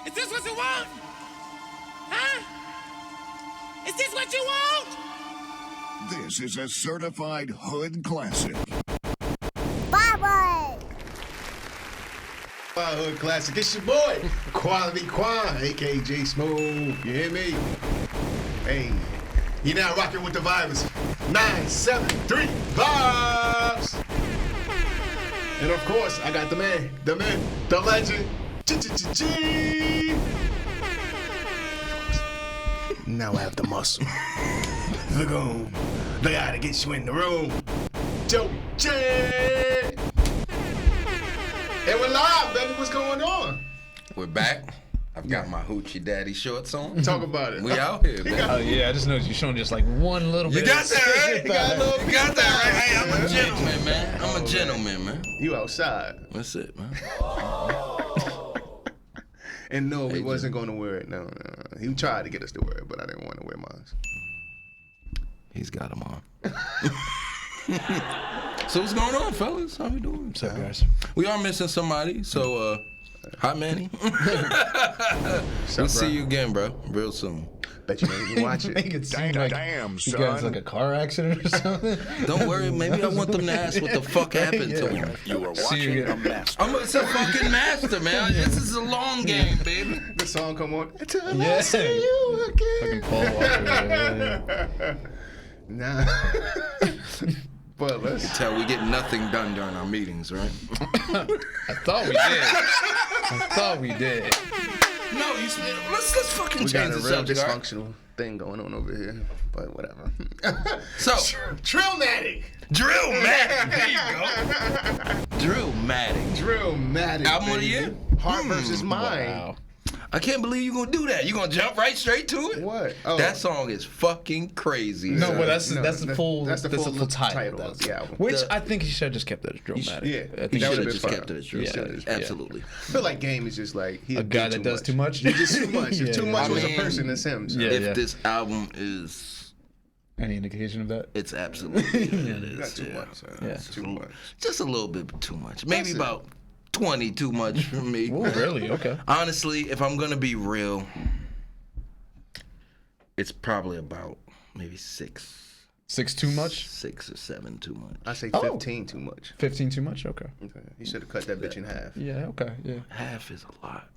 Is this what you want? Huh? Is this what you want? This is a certified hood classic. Hood classic. It's your boy, Quality Quan, aka J Smooth. You hear me? Hey, you now rocking with the vibes. 973 vibes. And of course, I got the man, the myth, the legend. G. Now I have the muscle. The goon. They gotta get you in the room. Joe J. And we're live, baby. What's going on? We're back. I've got my hoochie daddy shorts on. Talk about it. We out here, man. Oh yeah, I just noticed you showing just like one little bit. You got that right? You got that right? Hey, I'm a gentleman, man. I'm a gentleman, man. You outside. That's it, man. And no, we wasn't going to wear it. No. He tried to get us to wear it, but I didn't want to wear mine. He's got them on. So what's going on, fellas? How we doing? What's up, guys? We are missing somebody, so hi, Manny. We'll see you again, bro, real soon. Bet you didn't even watch it. Make it seem like Damn, you guys like a car accident or something. Don't worry, maybe I want them to ask what the fuck happened to him. You are watching a master. It's a fucking master, man. This is a long game, baby. The song come on. Until Yeah. I see you again. Fucking Paul Walker. Nah. But let's Tell we get nothing done during our meetings, right? I thought we did. No, let's fucking we change got a the real subject. all right? dysfunctional thing going on over here. But whatever. So, Drillmatic. Drillmatic. There you go. Drillmatic. Drillmatic. Album of the year? Heart versus Mind. Wow. I can't believe you're gonna do that. You gonna jump right straight to it? What? Oh. That song is fucking crazy. No, son. but that's the full title title. of the album. Which I think he should have just kept that as Drillmatic. Yeah, I He think should would've have been just fine. kept it as Yeah. Drillmatic. Absolutely. I feel like Game is just like a guy that does too much. He just too much. Yeah. Too much I was a mean, person that's him. So. Yeah. If this album is, Any indication of that? it's absolutely it is. Not too yeah. much. Son. Yeah. Too much. Just a little bit too much. Maybe That's it. about 20 too much for me. Oh, really? Okay. Honestly, if I'm gonna be real, it's probably about maybe 6 too much? 6 or 7 too much. I say 15 too much. 15 too much? Okay. You should have cut that bitch in half. Yeah. Okay. Yeah. Half is a lot.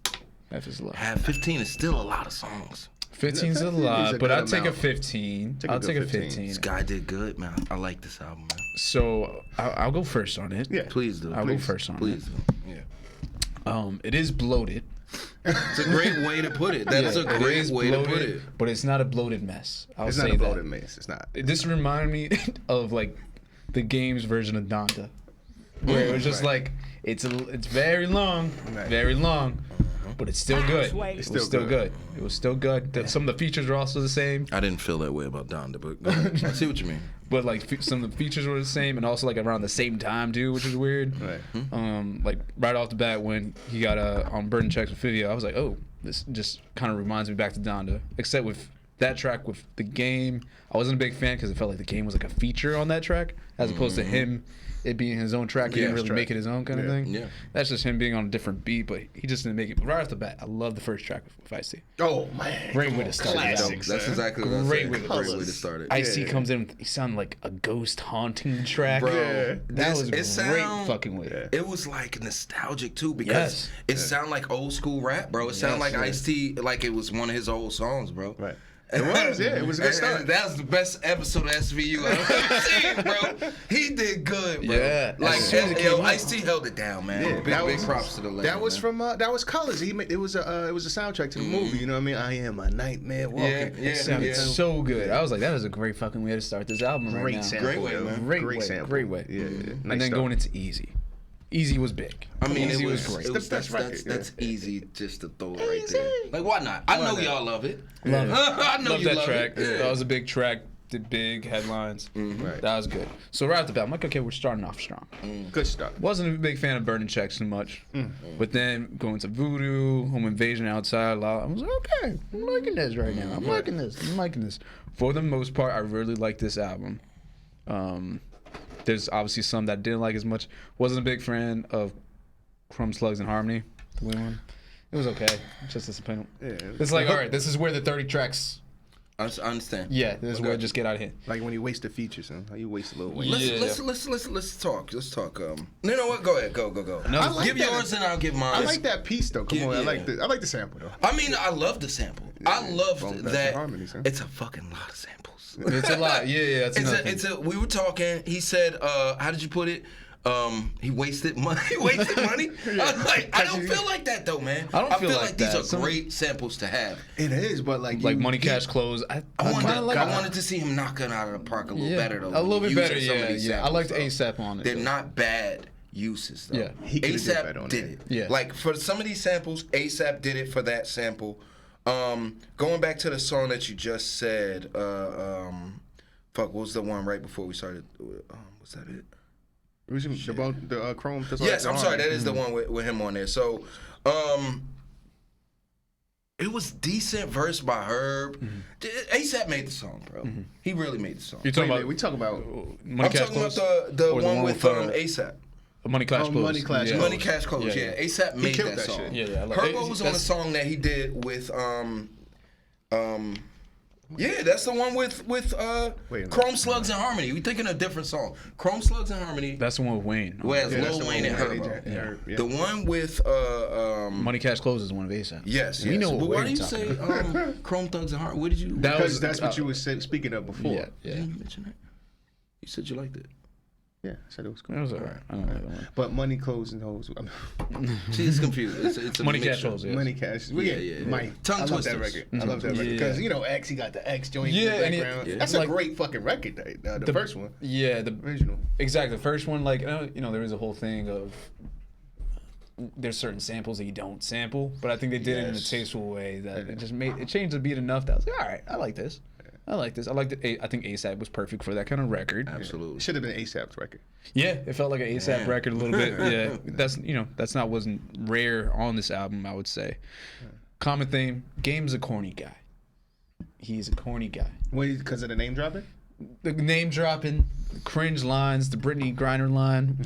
Half is a lot. 15 is still a lot of songs. 15's a 15 is lot, a but good I'll take a amount. 15. Take a I'll good take a 15. 15. This guy did good, man. I like this album, man. So I'll go first on it. Yeah. Please do. I'll go first on Please it. do. Yeah. It is bloated. It's a great way to put it. That's a It great is way to put bloated, it. but it's not a bloated mess. I'll It's say not a that. bloated mess. It's not. This reminded me of like the game's version of Donda, where it was just like it's very long, very long, but it's still good. It was still good. It was still good. Some of the features are also the same, I didn't feel that way about Donda, but go ahead. I see what you mean. but like some of the features were the same, and also like around the same time too, which is weird. Right. Like right off the bat when he got on Burden Checks with Fivio, I was like, oh, this just kind of reminds me back to Donda, except with that track with the game. I wasn't a big fan because it felt like the game was like a feature on that track as opposed to him it being his own track. He didn't really make it his own kind of thing. Yeah. That's just him being on a different beat, but he just didn't make it. Right off the bat, I love the first track with Ice-T. Oh man. Great way to start it. Classic. That's exactly what I Great said. way to- Great way to start it. Ice-T comes in, he sounded like a ghost haunting track. Bro, That was a it great sound- fucking way. It was like nostalgic too because Yes. it sounded like old school rap, bro. It sounded like yeah. Ice-T, like it was one of his old songs, bro. Right. It was, yeah. It was a good start. And that was the best episode of SVU I've ever seen, bro. He did good, bro. Yeah. Like, As soon as it came out. Ice-T held it down, man. Yeah, Big props to the legend, That was man. from that was Colors. It was a soundtrack to the movie. You know what I mean? I am a nightmare walking. Yeah, It sounded yeah. so good. I was like, that is a great fucking way to start this album right Great now. sample. Great way, yo. man. Great way, sample. great way. Yeah. And Nice then start. going into Easy. Easy was big. I mean, Easy it was was great. It was, That's that's, right, that's easy just to throw it right there. Like, why not? I know y'all love it. Love it. I know Love you that love track. it. Yeah. That was a big track. Did big headlines. Right. That was good. So right off the bat, I'm like, okay, we're starting off strong. Good start. Wasn't a big fan of Burning Checks too much. But then going to Voodoo, Home Invasion Outside, I was like, okay, I'm liking this right now. I'm liking this. For the most part, I really like this album. There's obviously some that I didn't like as much. Wasn't a big fan of Chrome Slugs and Harmony, the way one. It was okay. Just disappointing. Yeah. It's like, all right, this is where the 30 tracks. I understand. Yeah, this is where it just get out of here. Like when you waste the features, how you waste a little weight. Let's talk. Let's talk. You know what? Go ahead. Go. No, I like give that. yours and I'll give mine. I like that piece though. Come on, Yeah. I like the sample though. I mean, I love the sample. I love Bone that. Thugs and Harmonies, huh? It's a fucking lot of samples. It's a lot. Yeah. We were talking. He said, how did you put it? He wasted money. He wasted money. I was like, I don't feel like that though, man. I don't feel like these that. are great samples to have. It is, but like Money, Cash, Clothes. I wanted to see him knock it out of the park a little better though. A little bit better. Using some of these Yeah. I samples, liked though. ASAP on it. They're not bad uses though. Yeah. He could've did better ASAP on did that. it. Yeah. Like for some of these samples, ASAP did it for that sample. Going back to the song that you just said, what was the one right before we started? Was that it? About the Chrome. Yes, I'm sorry. That is the one with him on there. So, it was decent verse by Herb. ASAP made the song, bro. He really made the song. You're talking Wait, about we talk about Money, I'm Cash, talking Clothes? about the Or one with ASAP. Money, Cash, Clothes. Money, Cash, yeah. Clothes. Money, Cash, Clothes. Yeah, ASAP made killed that that song. shit. Yeah, I like Herbo it. was on a song that he did with yeah, that's the one with Wait a minute. Chrome Slugs and Harmony. We thinking a different song. Chrome Slugs and Harmony. That's the one with Wayne. Whereas Yeah, that's Lil the Wayne and one Herbo. with Herb, yeah. The one with Money, Cash, Clothes is one of ASAP. yes. We know but what why we're do you talking say Chrome Thugs and Harmony? What did you? Because that's what you were speaking of before. Yeah. Didn't you mention that? You said you liked it. Yeah, I said it was cool. That was alright. I don't know that one. But Money, Clothes, and Hoes. She's confused. It's a Money, mixture. Cash, Clothes. Yes. Money, Cash. Yeah. Mike, Tongue I love that twisters. record. I love that record. Yeah. Because, X, he got the X joint Yeah, in and the it- background. yeah. That's Like- a great fucking record, the first one. Yeah, the Original. exactly the first one. Like there was a whole thing of there's certain samples that you don't sample, but I think they did it in a Yes. tasteful way that it changed the beat enough that I was like, all right, I like this. I like this. I liked it. I think ASAP was perfect for that kind of record. Absolutely. It should have been ASAP's record. Yeah, it felt like an ASAP Damn. record a little bit. Yeah, that's wasn't rare on this album, I would say. Common theme: Game's a corny guy. He's a corny guy. Wait, because of the name dropping? The name dropping, the cringe lines, the Brittany Griner line.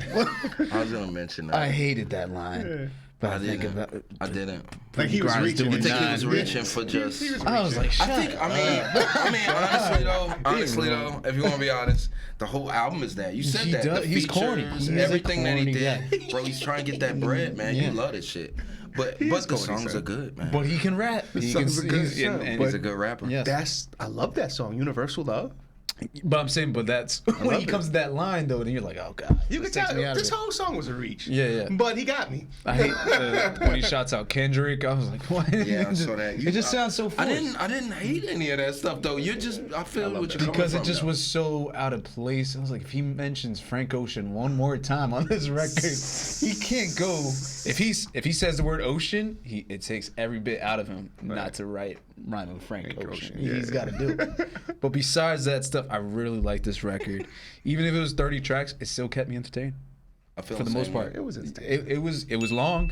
I was gonna mention that. I hated that line. But I think about it. I didn't. Like he was Grinders reaching. doing I think he was nine. reaching for just. I was like, shut I mean, honestly though, if you want to be honest, the whole album is that. You said He that. does- The he's features, corny. He's a everything that he corny did, guy. bro. He's trying to get that bread, man. Yeah. You love this shit. But is the corny, songs son. are good, man. But he can rap. He can, songs are good, he's, son. and He's a good rapper. Yes. I love that song, Universal Love. But I'm saying, that's when love he it. comes to that line though, then you're like, oh god. You can this takes tell me out of this it. whole song was a reach. Yeah. But he got me. I hate when he shouts out Kendrick. I was like, what? Yeah, I saw that. It just sounds so forced. I didn't hate any of that stuff though. I feel what you're coming Because from, it just though. was so out of place. I was like, if he mentions Frank Ocean one more time on this record, he can't go. If he says the word ocean, it takes every bit out of him not to rhyme with Frank Ocean. He's got to do it. But besides that stuff, I really like this record. Even if it was 30 tracks, it still kept me entertained I feel for the most same part. way. It was entertaining. It was long.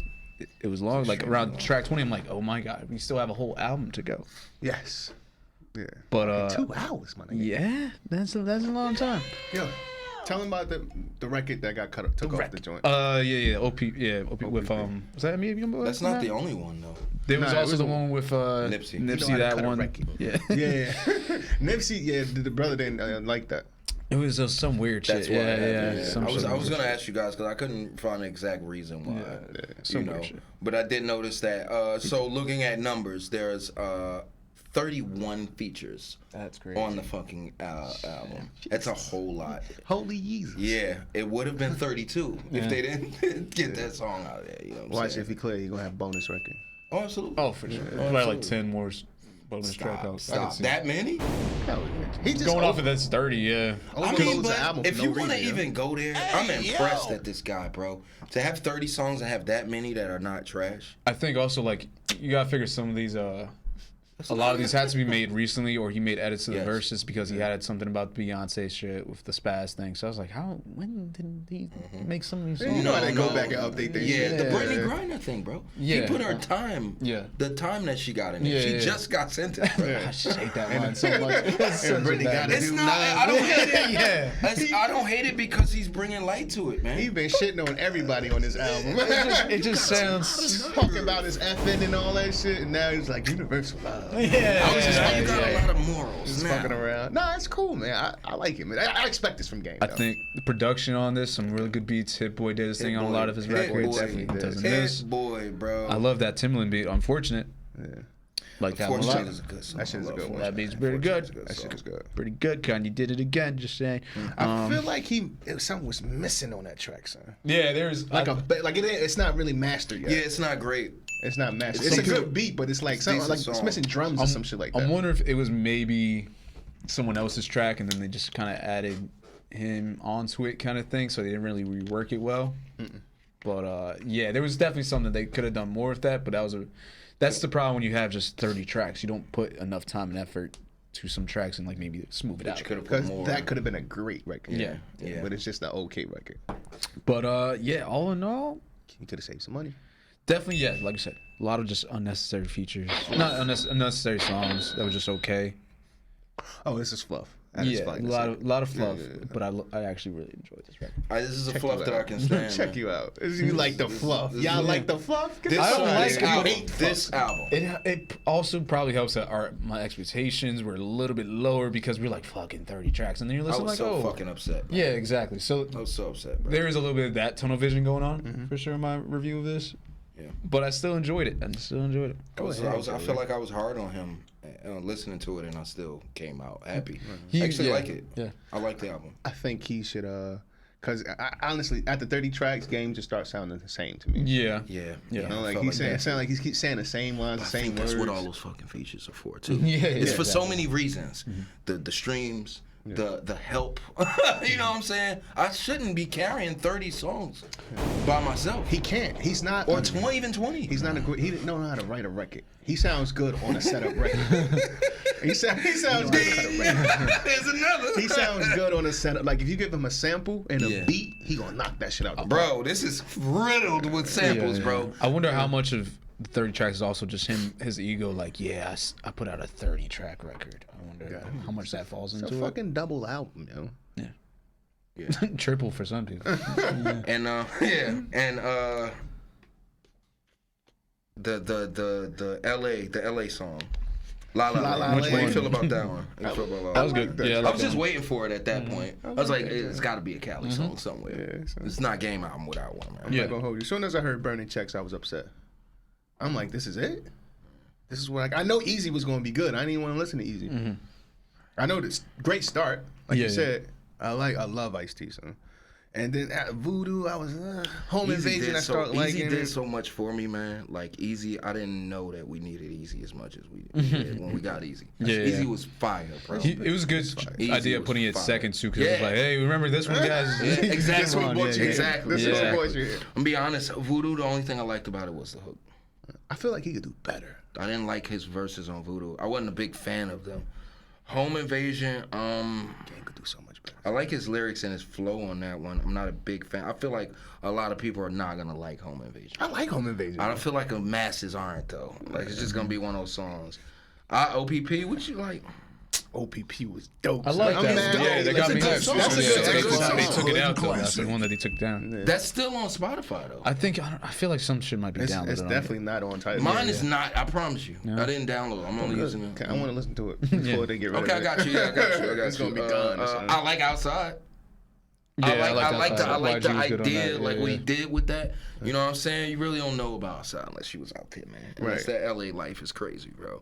It was long. Like around track 20, I'm like, oh my god, we still have a whole album to go. Yes. Yeah. But 2 hours, my nigga. yeah, that's a long time. Yo, tell him about the record that got took off the joint. OP with was that me? That's not the only one though. There was Nah, it also was the a- one with Nipsey. You know Nipsey how to that cut a one. record. Yeah. Yeah. Nipsey, the brother didn't like that. It was some weird shit. That's why. Yeah. Some I was shit. gonna ask you guys because I couldn't find the exact reason why. Some You know, weird shit. but I did notice that. So looking at numbers, there's 31 features That's crazy. on the fucking album. That's a whole lot. Holy Jesus. Yeah, it would have been 32 if they didn't get that song out of there. You know what I'm Watch saying? if he clear, he gonna have bonus record. Oh, absolutely. Oh, for sure. Probably like 10 more bonus track outs. Stop. That many? Hell yeah. He just Going off of that's 30, yeah. I mean, the but album for if no you want to reason, yo. even go there, I'm impressed at this guy, bro. To have 30 songs and have that many that are not trash. I think also like you gotta figure some of these a lot of these had to be made recently, or he made edits to the Yes. verses because he added something about the Beyonce shit with the spaz thing. So I was like, when did he make some of these songs? You know how they go back and update things. Yeah, the Yeah. Brittany Griner thing, bro. Yeah. He put her time. Yeah. The time that she got in there. Yeah, She yeah. just got sentenced, bro. I just hate that line so much. It's such a Brittany bad- got it. It's Do not. not- I don't hate it. Yeah. I don't hate it because he's bringing light to it, man. He been shitting on everybody on this album. It just sounds. talking about his effing and all that shit, and now he's like universal love. Yeah. I was just like, you got a yeah. lot of morals Just now. fucking around. Nah, it's cool, man. I like it, man. I expect this from Game. I though. think the production on this, some really good beats. Hit Boy did his thing on a lot of his Hit records. Boy. Definitely does Hit this. Boy, bro. I love that Timbaland beat. Unfortunate. Yeah. Like that one a lot. Fortunate is a good song. That shit is a good one. That beat's pretty good. That shit is good. Pretty good, Kanye did it again. Just saying. I feel like something was missing on that track, son. Yeah, there's Like it's not really mastered yet. Yeah, it's not great. It's not mastered. It's It's a a good beat, but it's like something decent like it's song. missing drums or some shit like that. I'm wondering if it was maybe someone else's track and then they just kind of added him onto it, kind of thing. So they didn't really rework it well. But yeah, there was definitely something they could have done more with that. But that's the problem when you have just 30 tracks. You don't put enough time and effort to some tracks and like maybe smooth it out. You could have put Because more. that could have been a great record. Yeah. Yeah. But it's just an okay record. But yeah, all in all, You could have saved some money. definitely, yeah, like I said, a lot of just unnecessary features. Not unnecessary songs that were just okay. Oh, this is fluff. That is Yeah, fine a to say. lot of fluff. But I actually really enjoyed this record. This is a Check fluff you that out. I can stand. Check man. you out. You like the fluff. Y'all like the fluff? This I don't song like is it. album. Hate This album. It also probably helps that my expectations were a little bit lower because we're like fucking 30 tracks, and then you're I listening was like, so oh, fucking upset. Man. yeah, exactly. So I was so upset, bro. there is a little bit of that tunnel vision going on for sure in my review of this. Yeah. But I still enjoyed it. I I feel like I was hard on him listening to it, and I still came out happy. He- I actually yeah, like it. yeah. I like the album. I think he should, because honestly, after 30 tracks, Game just starts sounding the same to me. Yeah. Yeah. Yeah. You know, I like felt he's saying, that. sound like he keeps saying the same lines, the I same think words. that's what all those fucking features are for too. Yeah, it's yeah, for so exactly. many reasons. The streams, the help. You know what I'm saying? I shouldn't be carrying 30 songs by myself. He can't. He's not. Or 20, even 20. He's not a good. He didn't know how to write a record. He sounds good on a setup record. he sounds good on a record. There's another. He sounds good on a setup. Like if you give him a sample and a Yeah. beat, he gonna knock that shit out. The park. Bro, this is riddled with samples, Yeah. bro. I wonder how much of the 30 tracks is also just his ego. Like, yeah, I put out a 30 track record. I wonder how much that falls It's a into it. fucking double album, yo. Triple for some people. And the LA song. La La La La Land. What do you Land. feel about that one? How you feel about La That La was Land? good. Yeah, I was just waiting for it at that point. I was like, that it's got to be a Cali song somewhere. Yeah, so- It's not Game album without one, man. I'm Yeah. not gonna hold you. As soon as I heard Burning Checks, I was upset. I'm like, this is it? This is what I know Easy was gonna be good. I didn't even want to listen to Easy. I know this great start. Like Yeah, you yeah. said, I love Ice-T, son. And then at Voodoo, I was Home Invasion. I started Easy liking did it. so much for me, man. Like Easy, I didn't know that we needed Easy as much as we did when we got Easy. Yeah, Easy yeah. was fire, bro. It was a good Easy idea was putting it fire. second too, because it was Yeah. like, hey, remember this one, guys? Yeah, exactly. This one brought you here. Exactly. This Yeah. one brought you here. I'm gonna be honest, Voodoo, the only thing I liked about it was the hook. I feel like he could do better. I didn't like his verses on Voodoo. I wasn't a big fan of them. Home Invasion, Game could do so much better. I like his lyrics and his flow on that one. I'm not a big fan. I feel like a lot of people are not gonna like Home Invasion. I like Home Invasion. I don't feel like the masses aren't though. Like it's just gonna be one of those songs. OPP, what you like? OPP was dope. I like I'm that. mad. Yeah, they That's got a me good hyped. song. Yeah, That's a good they song. took it out though. Classic. That's the one that they took down. That's still on Spotify though. I think I feel like some shit might be It's, downloaded. it's on definitely not on title. Mine is not. I promise you. I didn't download. I'm only using it. Okay, I want to listen to it before they get rid Okay, of I it. got you. Yeah, I got you. I got It's you. gonna be gone or something. I like Outside. Yeah, I like the YG was good on idea, that. like Yeah, what he yeah. did with that. You know what I'm saying? You really don't know about Outside unless you was out there, man. Unless Right. that LA life is crazy, bro.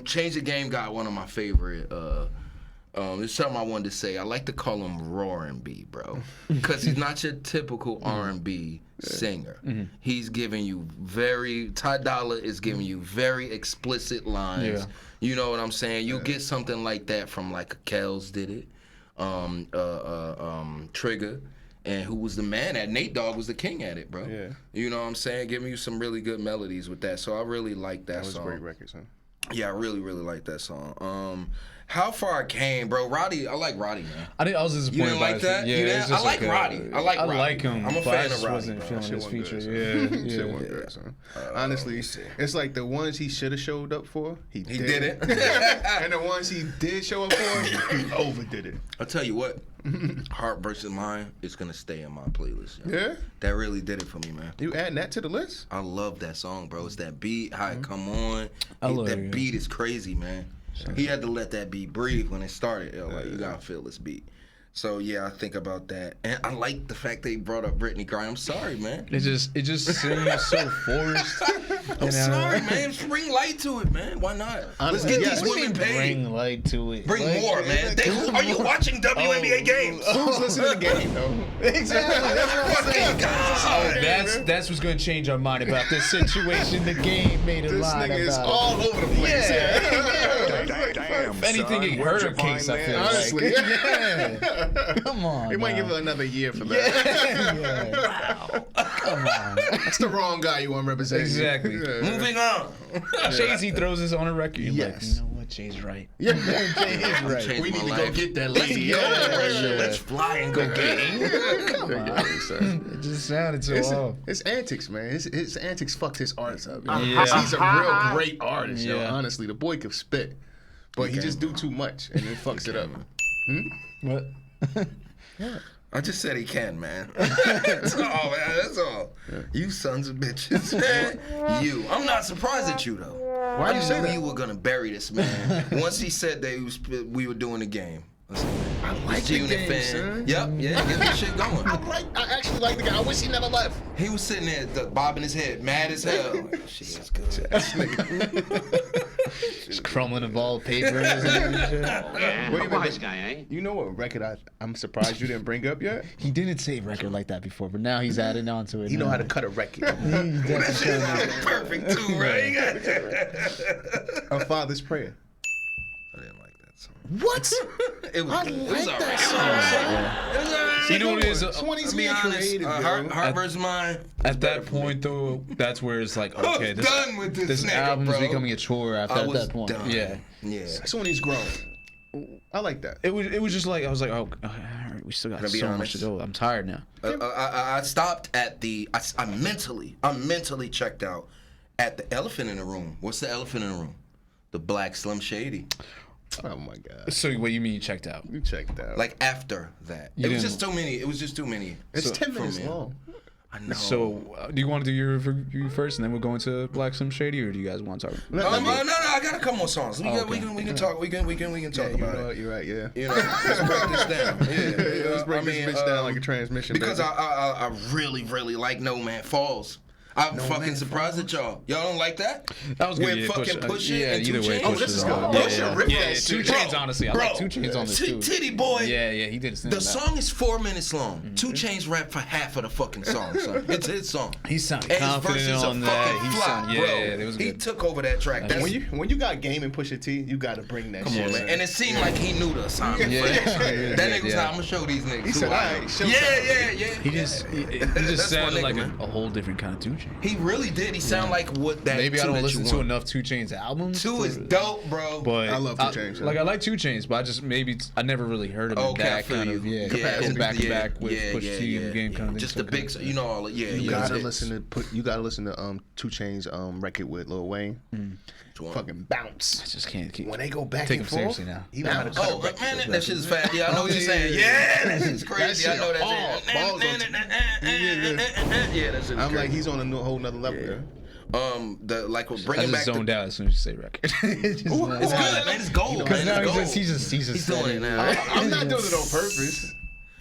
Change the Game got one of my favorite. There's something I wanted to say. I like to call him raw R&B, bro, because he's not your typical R&B singer. He's giving you Ty Dolla is giving you very explicit lines. Yeah. You know what I'm saying? You'll get something like that from like Kells did it. Trigger, and who was the man at Nate Dogg was the king at it, bro. Yeah. You know what I'm saying? Giving you some really good melodies with that. So I really like that That was a song. great record, son. Yeah, I really like that song. How Far I Came, bro. Roddy, I like Roddy, man. I was disappointed. You didn't like that? Yeah, You it's didn't? just I like a- Roddy. I like I Roddy. like him. I'm a but fan I of just Roddy, wasn't bro. feeling Shit his wasn't feature. good, son. Yeah, Shit yeah. wasn't good, son. Honestly, it's like the ones he should have showed up for, he did didn't. and the ones he did show up for, he overdid it. I'll tell you what, Heart versus Mine is gonna stay in my playlist. Yo. Yeah? That really did it for me, man. You adding that to the list? I love that song, bro. It's that beat, how it come on. I love That it. beat is crazy, man. He had to let that beat breathe when it started. Yo, like, you gotta feel this beat. So yeah, I think about that, and I like the fact they brought up Brittany Griner. I'm sorry, man. It just seems so forced. I'm sorry, man. Just bring light to it, man. Why not? Let's get these women paid. Bring light to it. Bring Like, more, man. Are you watching WNBA games? Who's listening to the game, though? Exactly. That's what I'm saying. That's what's gonna change our mind about this situation. The game made a This lot nigga is about all over the place. Damn, If anything, son, it where'd hurt you her case. I find feel this? Honestly. like. Yeah. Come on. He might now. give her another year for that. Yeah. Come on. That's the wrong guy you want representing. Exactly. Yeah. Moving on. Jay-Z throws this on a record. You're like, Yes. you know what? Jay's right. Yeah. Jay is right. Changed We need my to go life. get that Let's lady. go. Yeah. Let's fly and go get it. Come on. Yeah, son. It just sounded so off. His antics, man. His antics fucked his arts up. Yeah. He's a real great artist, yo. Yeah. Honestly, the boy can spit, but he just do too much and it fucks it up. What? I just said he can, man. That's all, man. That's all. You sons of bitches, man. You. I'm not surprised at you, though. Why you I say knew that? you were gonna bury this, man. Once he said that we were doing the game. I like the G-Unit game, son. Yep, yeah, get this shit going. I actually like the guy. I wish he never left. He was sitting there bobbing his head, mad as hell. Like, shit is good. Just crumbling the ball of paper. And shit. Wait a minute. guy, eh? You know what record I'm surprised you didn't bring up yet? He didn't say record like that before, but now he's adding on to it. He know now. how to cut a record. He's definitely showing us. Perfect too, right? A Father's Prayer. I didn't like that song. What? It was I good. It was like alright. that It was alright. You know what it is? It's when he's To be being honest, creative, Heart bro. versus Mine. At that point, though, that's where it's like, okay, I'm this, done with this nigga, album's bro. becoming a chore after I at was that point. done. Yeah. Yeah. That's when he's grown. I like that. It was just like I was like, oh, all right, we still got Can I be so much honest? to go. I'm tired now. I stopped at the. I mentally checked out at the elephant in the room. What's the elephant in the room? The Black Slim Shady. Oh my God. So what you mean you checked out? You checked out. Like after that, You it was didn't- just too many. It was just too many. it's 10 for minutes me. long. I know. So do you want to do your review first, and then we'll go into Black Slim Shady, or do you guys want to talk? Let no, me- I got a couple more songs. We okay. can talk. We can talk You about know it. what? You're right. Yeah. You know, let's break this down. Yeah, Let's break this bitch down like a transmission. Because baby. I really like No Man Falls. I'm fucking surprised at y'all. Y'all don't like that? That was good. With Yeah, fucking Pusha yeah, and 2 either way, Chainz? Oh, Push this is is on. good. Yeah, Pusha yeah, ripped yeah, that yeah. shit. 2 Chainz, honestly, I like 2 Chainz on this too. Titty boy. Yeah, he did his thing. The on that. song is 4 minutes long. 2 Chainz rap for half of the fucking song. Son. It's his song. He sounded And his confident verses on are that. fucking He fly, sounded, bro. yeah, it was He good. took over that track. That's when you got Game and Pusha T, you got to bring that shit. Come on, man. And it seemed like he knew the assignment. Yeah, That nigga was yeah. like, I'm gonna show these niggas. He said, who I "All am." right, show Yeah. He just That's sounded my like nigga, man. a whole different kind of 2 Chainz. He really did. He sounded like what that. Maybe I 2 don't that listen you to want. enough 2 Chainz albums. 2 is dope, bro. But I love 2 Chainz, yeah. Like I like 2 Chainz, but I just I never really heard of him Okay, I that feel kind you. of Yeah, going back to yeah, back with yeah, Push yeah, T yeah, game kind of thing. just so the big, kinda- you know, all You yeah. gotta it's- listen to 2 Chainz record with Lil Wayne. Fucking bounce. I just can't keep. When they go back Take and him forth, seriously now. he know how to cut Oh, a record. man, that shit is fat. Yeah, I know what you're saying. yeah. Yeah, that shit's crazy. I shit know that hard. shit. Balls on Yeah, that shit is I'm crazy. like, he's on a whole nother level. Yeah. Yeah. The like I bringing just back zoned the. out as soon as you say record. It's It's good, man. It's gold. Because man. now It's gold. he's just doing it now. I'm not doing it on purpose.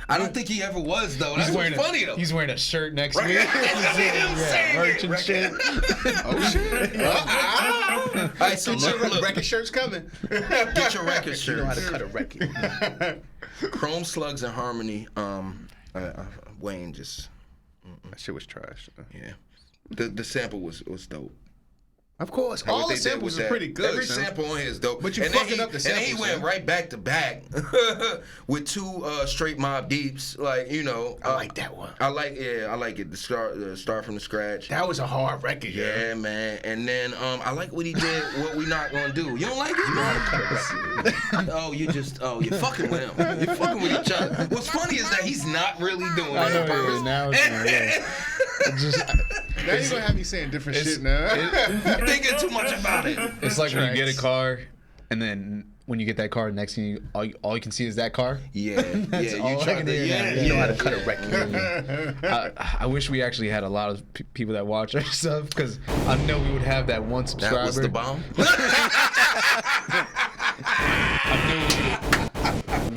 I don't think he ever was though. That's what's funny though. He's wearing a shirt next Right. week. I'm saying merch it. and shit. Oh shit! All right, so look, Record shirt's coming. get your record You know how to shirt. cut a record. Chrome Slugs and Harmony. Wayne just That shit was trash. yeah. The sample was dope. Of course, How all what the they did samples with are that. pretty good. Every son. sample on here is dope. But you and then fucking up the And then he samples, went son. right back to back with 2 straight Mob Deeps. Like, you know. I like that one. I like it. The start from the scratch. That was a hard record. Yeah, man. And then I like what he did. What we not gonna do? You don't like it, man? You're fucking with him. You're fucking with each other. What's funny is that he's not really doing I it know on purpose. now. It's just Now you gonna have me saying different shit now. I'm thinking too much about it. It's like when you get a car, and then when you get that car, next thing all you can see is that car. Yeah, That's all You I try can to, hear now. You know how to cut a record. I wish we actually had a lot of people that watch our stuff, because I know we would have that one subscriber. That was the bomb.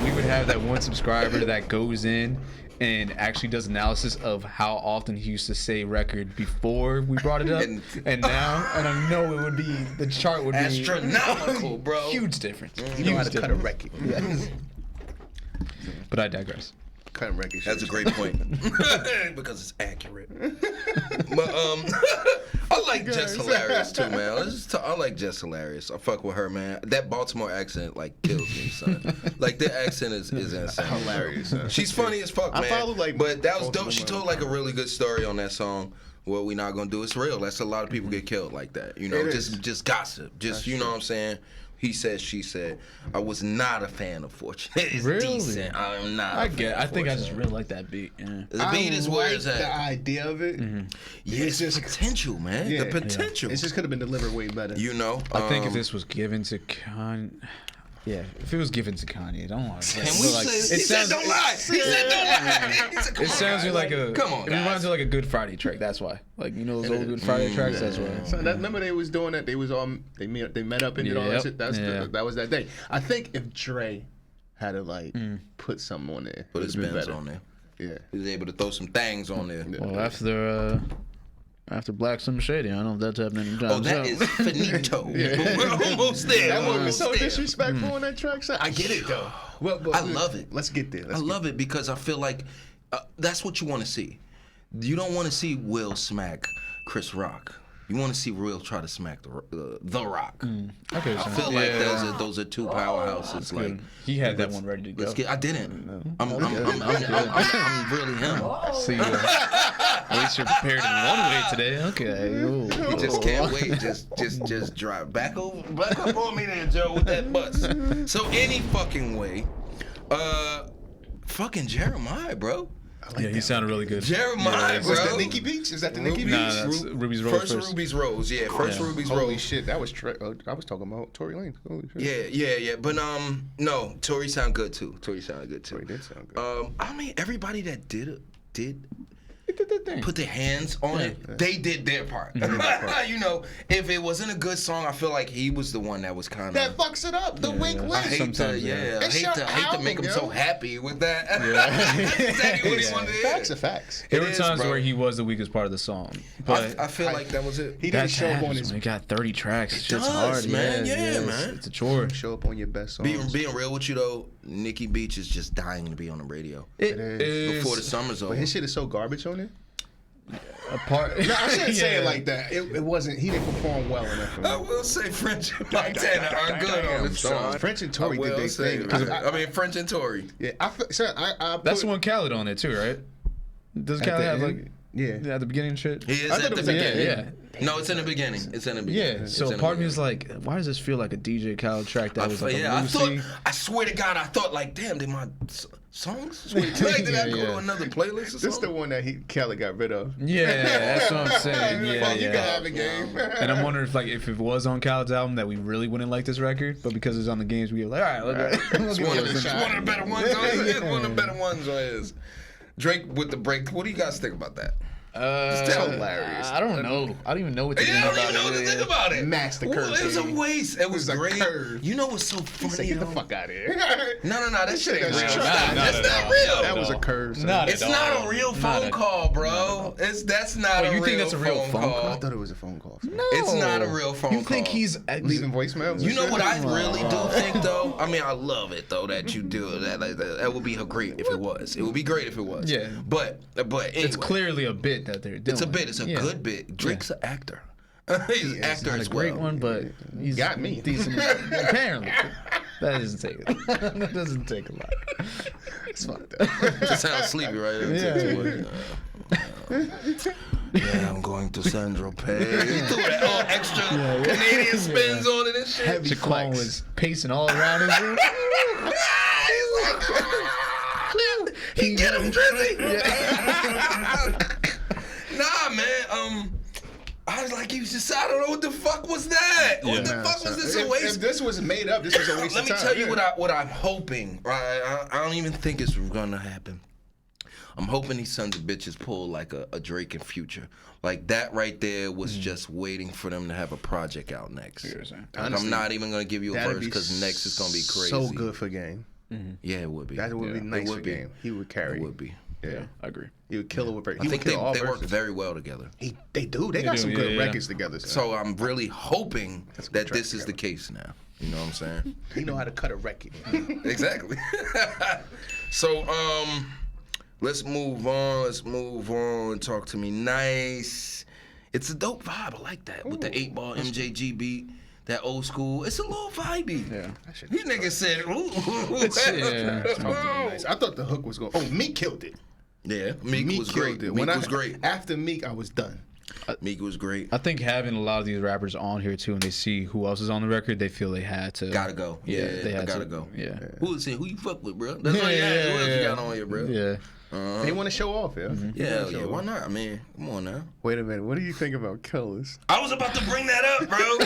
We would have that one subscriber that goes in and actually does analysis of how often he used to say record before we brought it up and now, and I know it would be, the chart would be Astronomical, bro. huge difference. You know how to cut a record. But I digress. Cutting record. That's a great point because it's accurate. But I like Jess Hilarious too, man. I like Jess Hilarious. I fuck with her, man. That Baltimore accent like kills me, son. Like their accent is insane. hilarious. Son. She's funny as fuck, man. I follow, like, but that was both dope. of She them, told like a really good story on that song. What we not gonna do? It's real. That's a lot of people get killed like that. You know, It just is. gossip. Just you know what I'm saying. He said, she said. I was not a fan of Fortunate. It's Really? decent. I'm not. I think I just really like that beat. Yeah. The beat is where it's the at. idea of it. Yeah, it's just- potential, man. Yeah. The potential. It just could have been delivered way better. You know. I think if this was given to if it was given to Kanye, don't lie. Can we Like, say? He said don't lie. He said don't lie. He said, come It on, sounds guys. like a. Come on, It guys. reminds me of like a Good Friday track. That's why. Like, you know those old Good Friday tracks. That's why. So remember they was doing that. They was they met up and did all that Yep. shit. That was that day. I think if Dre had to like put something on there, Put it his would've been bins better. on there. Yeah. He was able to throw some things on there. Well, after Black Slim Shady, I don't know if that's happening anytime Oh, that soon. is finito. But we're almost there. That We're would be almost so there. disrespectful on that track. Son. I get it though. Well, but I love it. Let's get there. I love it because I feel like that's what you want to see. You don't want to see Will smack Chris Rock. You want to see Will try to smack the Rock. Okay, I so feel like those are two powerhouses. Like he had that one ready to go. let's get. I didn't. I'm really him. See, at least you're prepared in one way today. Okay. Ooh. You just can't wait. Just drive back up on me there, Joe, with that bus. So any fucking way, fucking Jeremiah, bro. Yeah, he sounded really good. Jeremiah, bro. Was that Nikki Beach? Is that the Nikki Beach? Nah, that's Ruby's Rose first. Ruby's Rose, yeah. First Ruby's Holy Rose. shit, that was I was talking about Tory Lanez. Holy shit. Yeah. But no, Tory sound good too. Tory sounded good too. Tory did sound good. I mean, everybody that did It did that thing. put their hands on it, they did their part. You know, if it wasn't a good song, I feel like he was the one that was kind That of. fucks it up. The wink I wink. hate to, Sometimes, I hate to album, make him yo. so happy with that. That's exactly what he wanted to hear. Facts are facts. There were is, times bro. where he was the weakest part of the song, but I feel like that was it. He didn't that show up on happens his when you got 30 tracks. Shit's does, hard, man. Yeah, it's- man. It's a chore. show up on your best songs. Being real with you though, Nikki Beach is just dying to be on the radio It is. before the summer's over. But his shit is so garbage on it. a part. No, I shouldn't say it Yeah. like that. It wasn't. He didn't perform well enough. For me. I will say French and Montana are good on this song. French and Tory did their thing. I mean, French and Tory. Yeah, I That's the put- one Khaled on it too, right? Does At Khaled the have end? like Yeah. at the beginning and shit? He is I thought at it the was at the beginning. Yeah. No, it's in the beginning. It's in the beginning. Yeah. It's So in part of the me is beginning. like, why does this feel like a DJ Khaled track that was like a I Lucy? I swear to God, I thought like, damn, did my songs switch? Like, did I go to another playlist or This is something? the one that Kelly got rid of. Yeah, that's what I'm saying. Yeah, Fuck, you can yeah. have a game. And I'm wondering if it was on Khaled's album that we really wouldn't like this record, but because it's on the games, we were like, all right, let's It's one give of it a shot. the better ones on his. It's one of the better ones on his. Drake with the break. What do you guys think about that? It's hilarious. I don't know. I don't even know what to Yeah, think I about don't even know what to think about it. Max the Well, curve, it was a baby. waste. It was a great. curve. You know what's so Say, funny? get the though? fuck out of here. No, that shit ain't That's real. trash. That's not real. That was a curve. son. Not It's at not all. a real Not phone at- call, bro. That's not Wait, a you real think that's a real phone I call? thought it was a phone call. No. It's not a real phone You think call. he's Leaving voicemails? You know what I really do think though? I mean, I love it though that you do that. Like that would be great if it was. It would be great if it was. Yeah. But anyway, It's clearly a bit that they're doing. It's a bit. It's a Yeah. good bit. Drake's an actor. He's an actor Not a as great well. one, but he's Got me. decent. Apparently, that doesn't take that doesn't take a lot. It's fucked up. Just sounds sleepy, right? Yeah, I'm going to Sandro Pay. He threw that all extra Canadian spins on it and shit. Heavy Chacon flex. was pacing all around his room. He get him, Drizzy. Nah, man. I was like, I don't know what the fuck was that? What the fuck was this a waste? If this was made up, this was a waste Let of me time. tell you what I'm hoping, right? I don't even think it's gonna happen. I'm hoping these sons of bitches pull like a Drake and Future. Like that right there was just waiting for them to have a project out next. Like, Honestly, I'm not even gonna give you a That'd verse be because next is gonna be crazy. So good for Game. Yeah, it would be. That would be nice It would for be. Game. He would carry. It would be. Yeah. I agree. He would kill it with. I think they work very well together. They do. They got some do, good yeah. records together. So I'm really hoping that track this is the case now. You know what I'm saying? He know how to cut a record. Exactly. So let's move on. Talk to me nice. It's a dope vibe. I like that with the 8-ball MJG beat. That old school. It's a little vibey. Yeah. These niggas said, ooh. Nice. I thought the hook was going. Oh, Meek killed it. Yeah, Meek was killed great. it. Meek was great. After Meek, I was done. Meek was great. I think having a lot of these rappers on here too, and they see who else is on the record, they feel they had to. Gotta go. Yeah, they had gotta to go. Yeah. Who you fuck with, bro? That's all you ask. Who else you got on here, bro? Yeah. They want to show off, yeah. Yeah, yeah. Why not? I mean, come on now. Wait a minute. What do you think about Killers? I was about to bring that up, bro.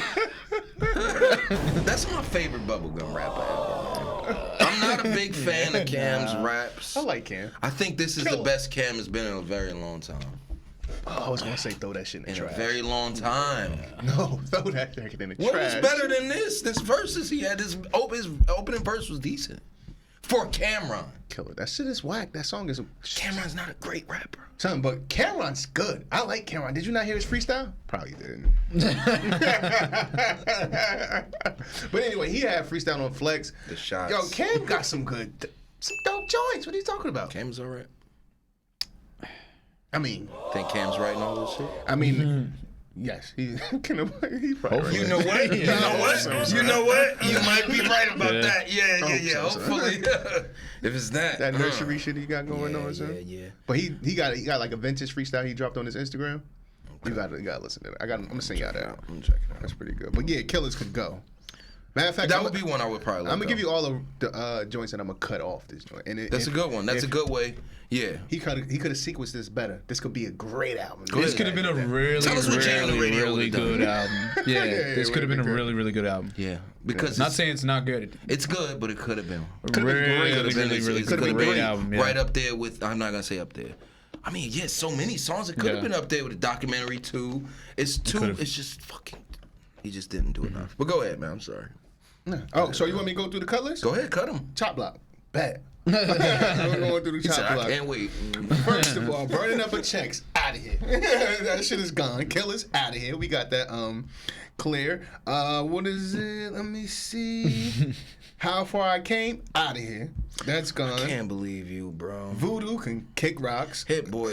That's my favorite bubblegum rapper ever. I'm not a big fan of Cam's raps. I like Cam. I think this is the best Cam has been in a very long time. Oh, I was gonna say throw that shit in the In trash. a very long time. No, throw that record in the What trash. was better than this? This verses he had, his opening verse was decent. For Cameron. Killer. That shit is whack. That song is. Cameron's not a great rapper. Something, but Cameron's good. I like Cameron. Did you not hear his freestyle? Probably didn't. But anyway, he had freestyle on Flex. The shots. Yo, Cam got some dope joints. What are you talking about? Cam's alright. I mean, Think Cam's writing all this shit? Yes, he probably right. You know what? You know what? You know what? You might be right about Yeah. that. Yeah. so. Hopefully, if it's that. That nursery shit he got going on, son. Yeah. But he got like a vintage freestyle he dropped on his Instagram. You gotta listen to that. I'm gonna sing y'all that. I'm gonna check it out. That's pretty good. But yeah, Killers could go. Matter of fact, That would be one I would probably. I'm gonna give you all of the joints that I'm gonna cut off this joint. And That's a good one. That's a good way. Yeah. He could have sequenced this better. This could be a great album. This could have been a really, Tell us what Jay on the radio really would've done. good album. Yeah, this could have been a good. really, really good album. Yeah. Because Not saying it's not good. it's good, but it could have been. Really, Could've been- really it good. could've been Great album. Yeah. Right up there with. I'm not gonna say up there. I mean, yeah, so many songs. It could have Yeah. been up there with the documentary too. It's too. could've. It's just fucking. He just didn't do enough. But go ahead, man. I'm sorry. Oh, so you want me to go through the cut list? Go ahead, cut him. Chop block. Bet. We're going through the He said, chop I block. can't wait. First of all, burning up of checks, out of here. That shit is gone. Killers, out of here. We got that clear. What is it? Let me see. How Far I Came, out of here. That's gone. Can't believe you, bro. Voodoo can kick rocks. Hit Boy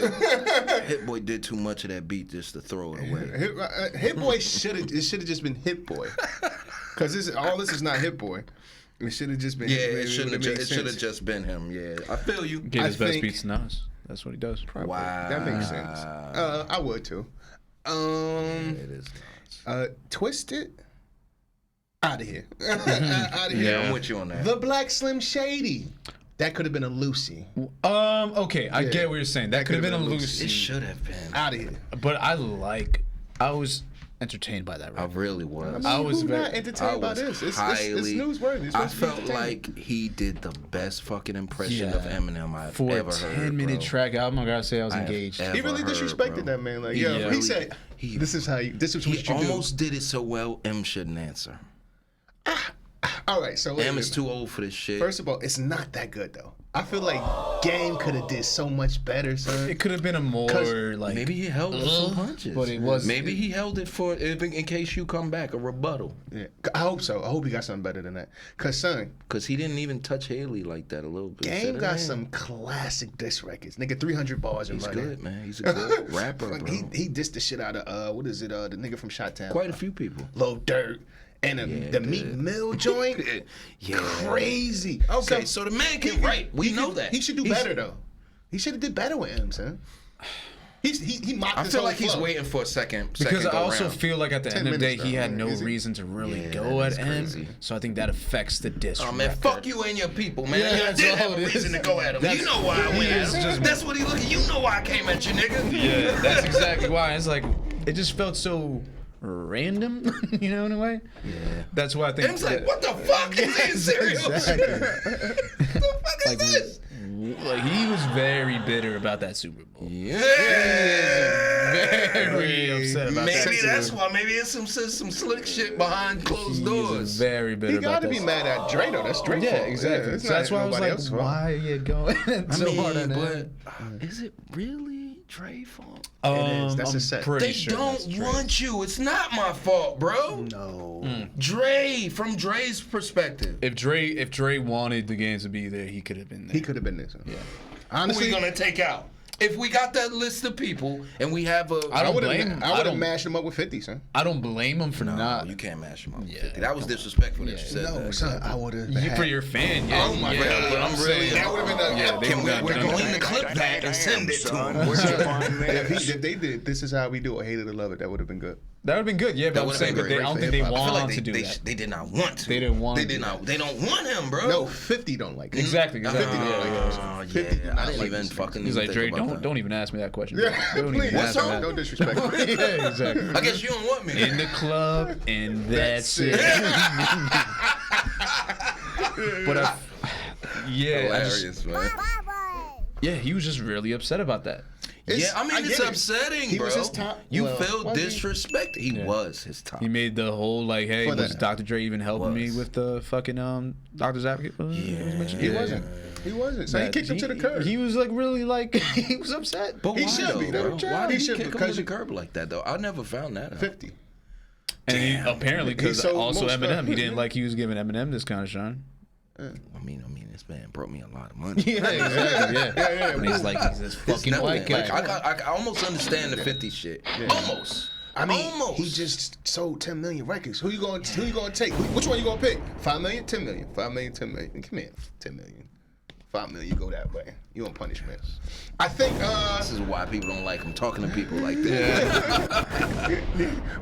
did too much of that beat just to throw it away. Hit Boy should have just been Hit Boy, because this is not Hit Boy. It should have just been. Yeah, maybe it should have sense. just been him. Yeah, I feel you. Get I his best think- beats to us. That's what he does. Probably. Wow. That makes sense. I would too. It is nuts. Twisted. Out of here. Out of here. Yeah. I'm with you on that. The Black Slim Shady. That could have been a Lucy. Okay, I get what you're saying. That could have been a It Lucy. should have been. Out of here. But I was entertained by that I record. really was. I was Who very- not entertained by this? It's newsworthy. It's I supposed to be felt entertaining. like he did the best fucking impression of Eminem I've For ever a heard. 10-minute bro. track album, I gotta say I was I have engaged. ever He really heard, disrespected bro. that man. Like, He yo, he really- said, "This is what He you do." almost did it so well, M shouldn't answer. All right, so wait a M is minute. too old for this shit. First of all, it's not that good though. I feel like Game could have did so much better, son. It could have been a more like Maybe he held it for punches. but it was Maybe he held it for in case you come back, a rebuttal. Yeah, I hope so. I hope he got something better than that. Cause son, Because he didn't even touch Haley like that a little bit. Game got some classic diss records. Nigga, 300 bars and He's running. good, man. He's a good rapper, bro. He dissed the shit out of what is it? The nigga from Shot-Town. Quite a few people. Lil Durk. And the Meat Mill joint, crazy. Okay, so the man can write. We know that. He should do better though. He should have did better with him, son. He mocked I his feel whole like he's flow. waiting for a second. because I go also round. feel like at the 10 end of the day minutes, he though. had no Easy. reason to really Yeah, go at that's crazy. him. So I think that affects the diss. Oh man, record. fuck you and your people, man. Yeah, I that's did all have a it is. reason to go at him. That's- You know why I he went is at him. just- That's what he looking. You know why I came at you, nigga. Yeah, that's exactly why. It's like it just felt so random, you know, in a way. Yeah. That's why I think. Tim's like, what the fuck is this serious? Exactly. What the fuck is Like, this? like he was very bitter about that Super Bowl. Yeah. Very upset about that. Maybe that's why. Maybe it's some slick shit behind closed He doors. was very bitter He about gotta that. be mad at Dre though. That's Dre's Yeah, fault. exactly. it's So that's not why I was nobody like, else's fault. why are you going so hard on him? Is it really Dre's fault? It is. That's I'm a set. pretty They sure don't that's Dre. want you. It's not my fault, bro. No. Dre, from Dre's perspective. If Dre wanted the game to be there, he could have been there. He could have been this. Yeah. Who Honestly, we gonna take out? If we got that list of people and we have a, I I don't would blame him. have I don't- mashed him up with 50, son. I don't blame him for no, not. you can't mash him up. with Yeah, 50. That was disrespectful that you said No, that. son, I would have. For your fan, yeah. Oh my yeah, God, but I'm really- That would have been a. Yeah, they Can we, would've we're done going that. to clip that and send it to him. Where'd you find this? If they did, this is how we do it. Hate it or love it. That would have been good. That would have been good, yeah. But That I'm would've saying been that they, I great don't for think they hip-hop. I feel want like to do that. they did not want to. They didn't want They to did do not. They don't want him, bro. No, 50 don't like it. Exactly. Yeah, Oh, 50 did yeah. not I didn't like even this. fucking. He's even like, think Dre, about that. don't even ask me that question. Yeah, Don't please. even What's ask me up? that. Don't disrespect me. Yeah, exactly. I guess you don't want me. In the club, and that's it. But yeah, I just, Hilarious, man. yeah, he was just really upset about that. Yeah, I mean, I it's get it. upsetting, He bro. was his top- You well, feel was he? disrespected. He Yeah. was his top. He made the whole like, hey, For was that. Dr. Dre even helping me Was. with the fucking Doctor's Advocate? He wasn't. He wasn't. So he kicked him to the curb. He was like really like he was upset. But He why should though, be, bro? though. Why He did he should, kick him to because the you- curb like that, though? I never found that out. 50. And he, apparently because sold also most Eminem, of- he didn't like he was giving Eminem this kind of shine. I mean, this man brought me a lot of money. Yeah, exactly. Yeah, yeah. And he's like, he's this fucking No, white like, guy. I almost understand the 50 shit. Almost. I mean, Almost. he just sold 10 million records. Who you gonna take? Which one you gonna pick? 5 million, 10 million. 5 million, 10 million. Come here, 10 million. 5 million, you go that way. You on punishment. I think This is why people don't like him talking to people like that.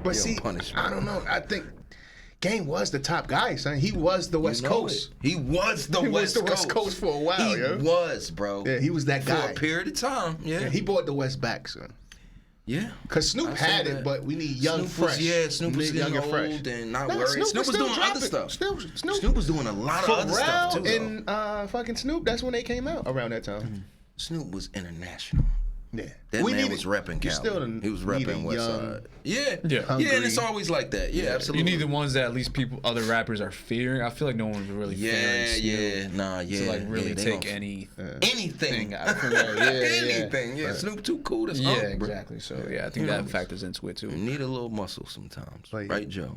but on see, punishment. I don't know. I think Game was the top guy, son. He was the West You know Coast. it. He was the He was West the Coast. West Coast for a while, He yo. was, bro. Yeah, he was that For guy. a period of time. Yeah. Yeah, he brought the West back, son. Yeah. Cause Snoop I say had that. it, but we need young, Snoop fresh. was, yeah, Snoop was We need getting young and fresh. old and not Nah, worried. Snoop Snoop was was doing still other dropping. stuff. Snoop was doing a lot of other stuff too. Pharrell though. and fucking Snoop, that's when they came out around that time. Snoop was international. Yeah. That We man needed- was repping you Cali. Still He was need a repping West young, Side. Yeah. Yeah. hungry- And it's always like that. Yeah, You absolutely. need the ones that at least other rappers are fearing. I feel like no one's really fearing Snoop to like really they take don't- anything anything. out from that. Yeah, Anything. Yeah, Snoop too cool. That's yeah, Unc, bro. exactly. So yeah, I think that factors into it too. You need a little muscle sometimes, Like- right, Joe?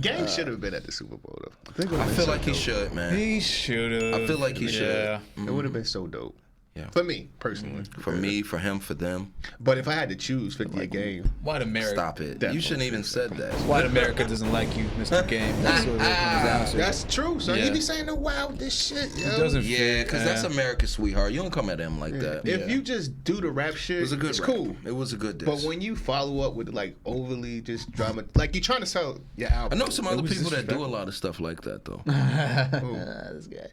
Game should have been at the Super Bowl though. I feel like he should, man. He should have. I feel like he should. Yeah. It would have been so dope. Yeah. For me personally. For me, for him, for them. But if I had to choose 50 a game, White America. Stop it. Definitely You shouldn't even said that. White America doesn't like you, Mr. Game. That's what it comes down to. that's true. So Yeah. you be saying the wildest shit, yo. It doesn't Yeah, fit. because that's America's sweetheart. You don't come at him like that. If you just do the rap shit, It was a good it's rap. cool. It was a good diss. But when you follow up with like overly just drama, like you're trying to sell your I album. know some other was people that do a disrespectful. lot of stuff like that, though. This guy.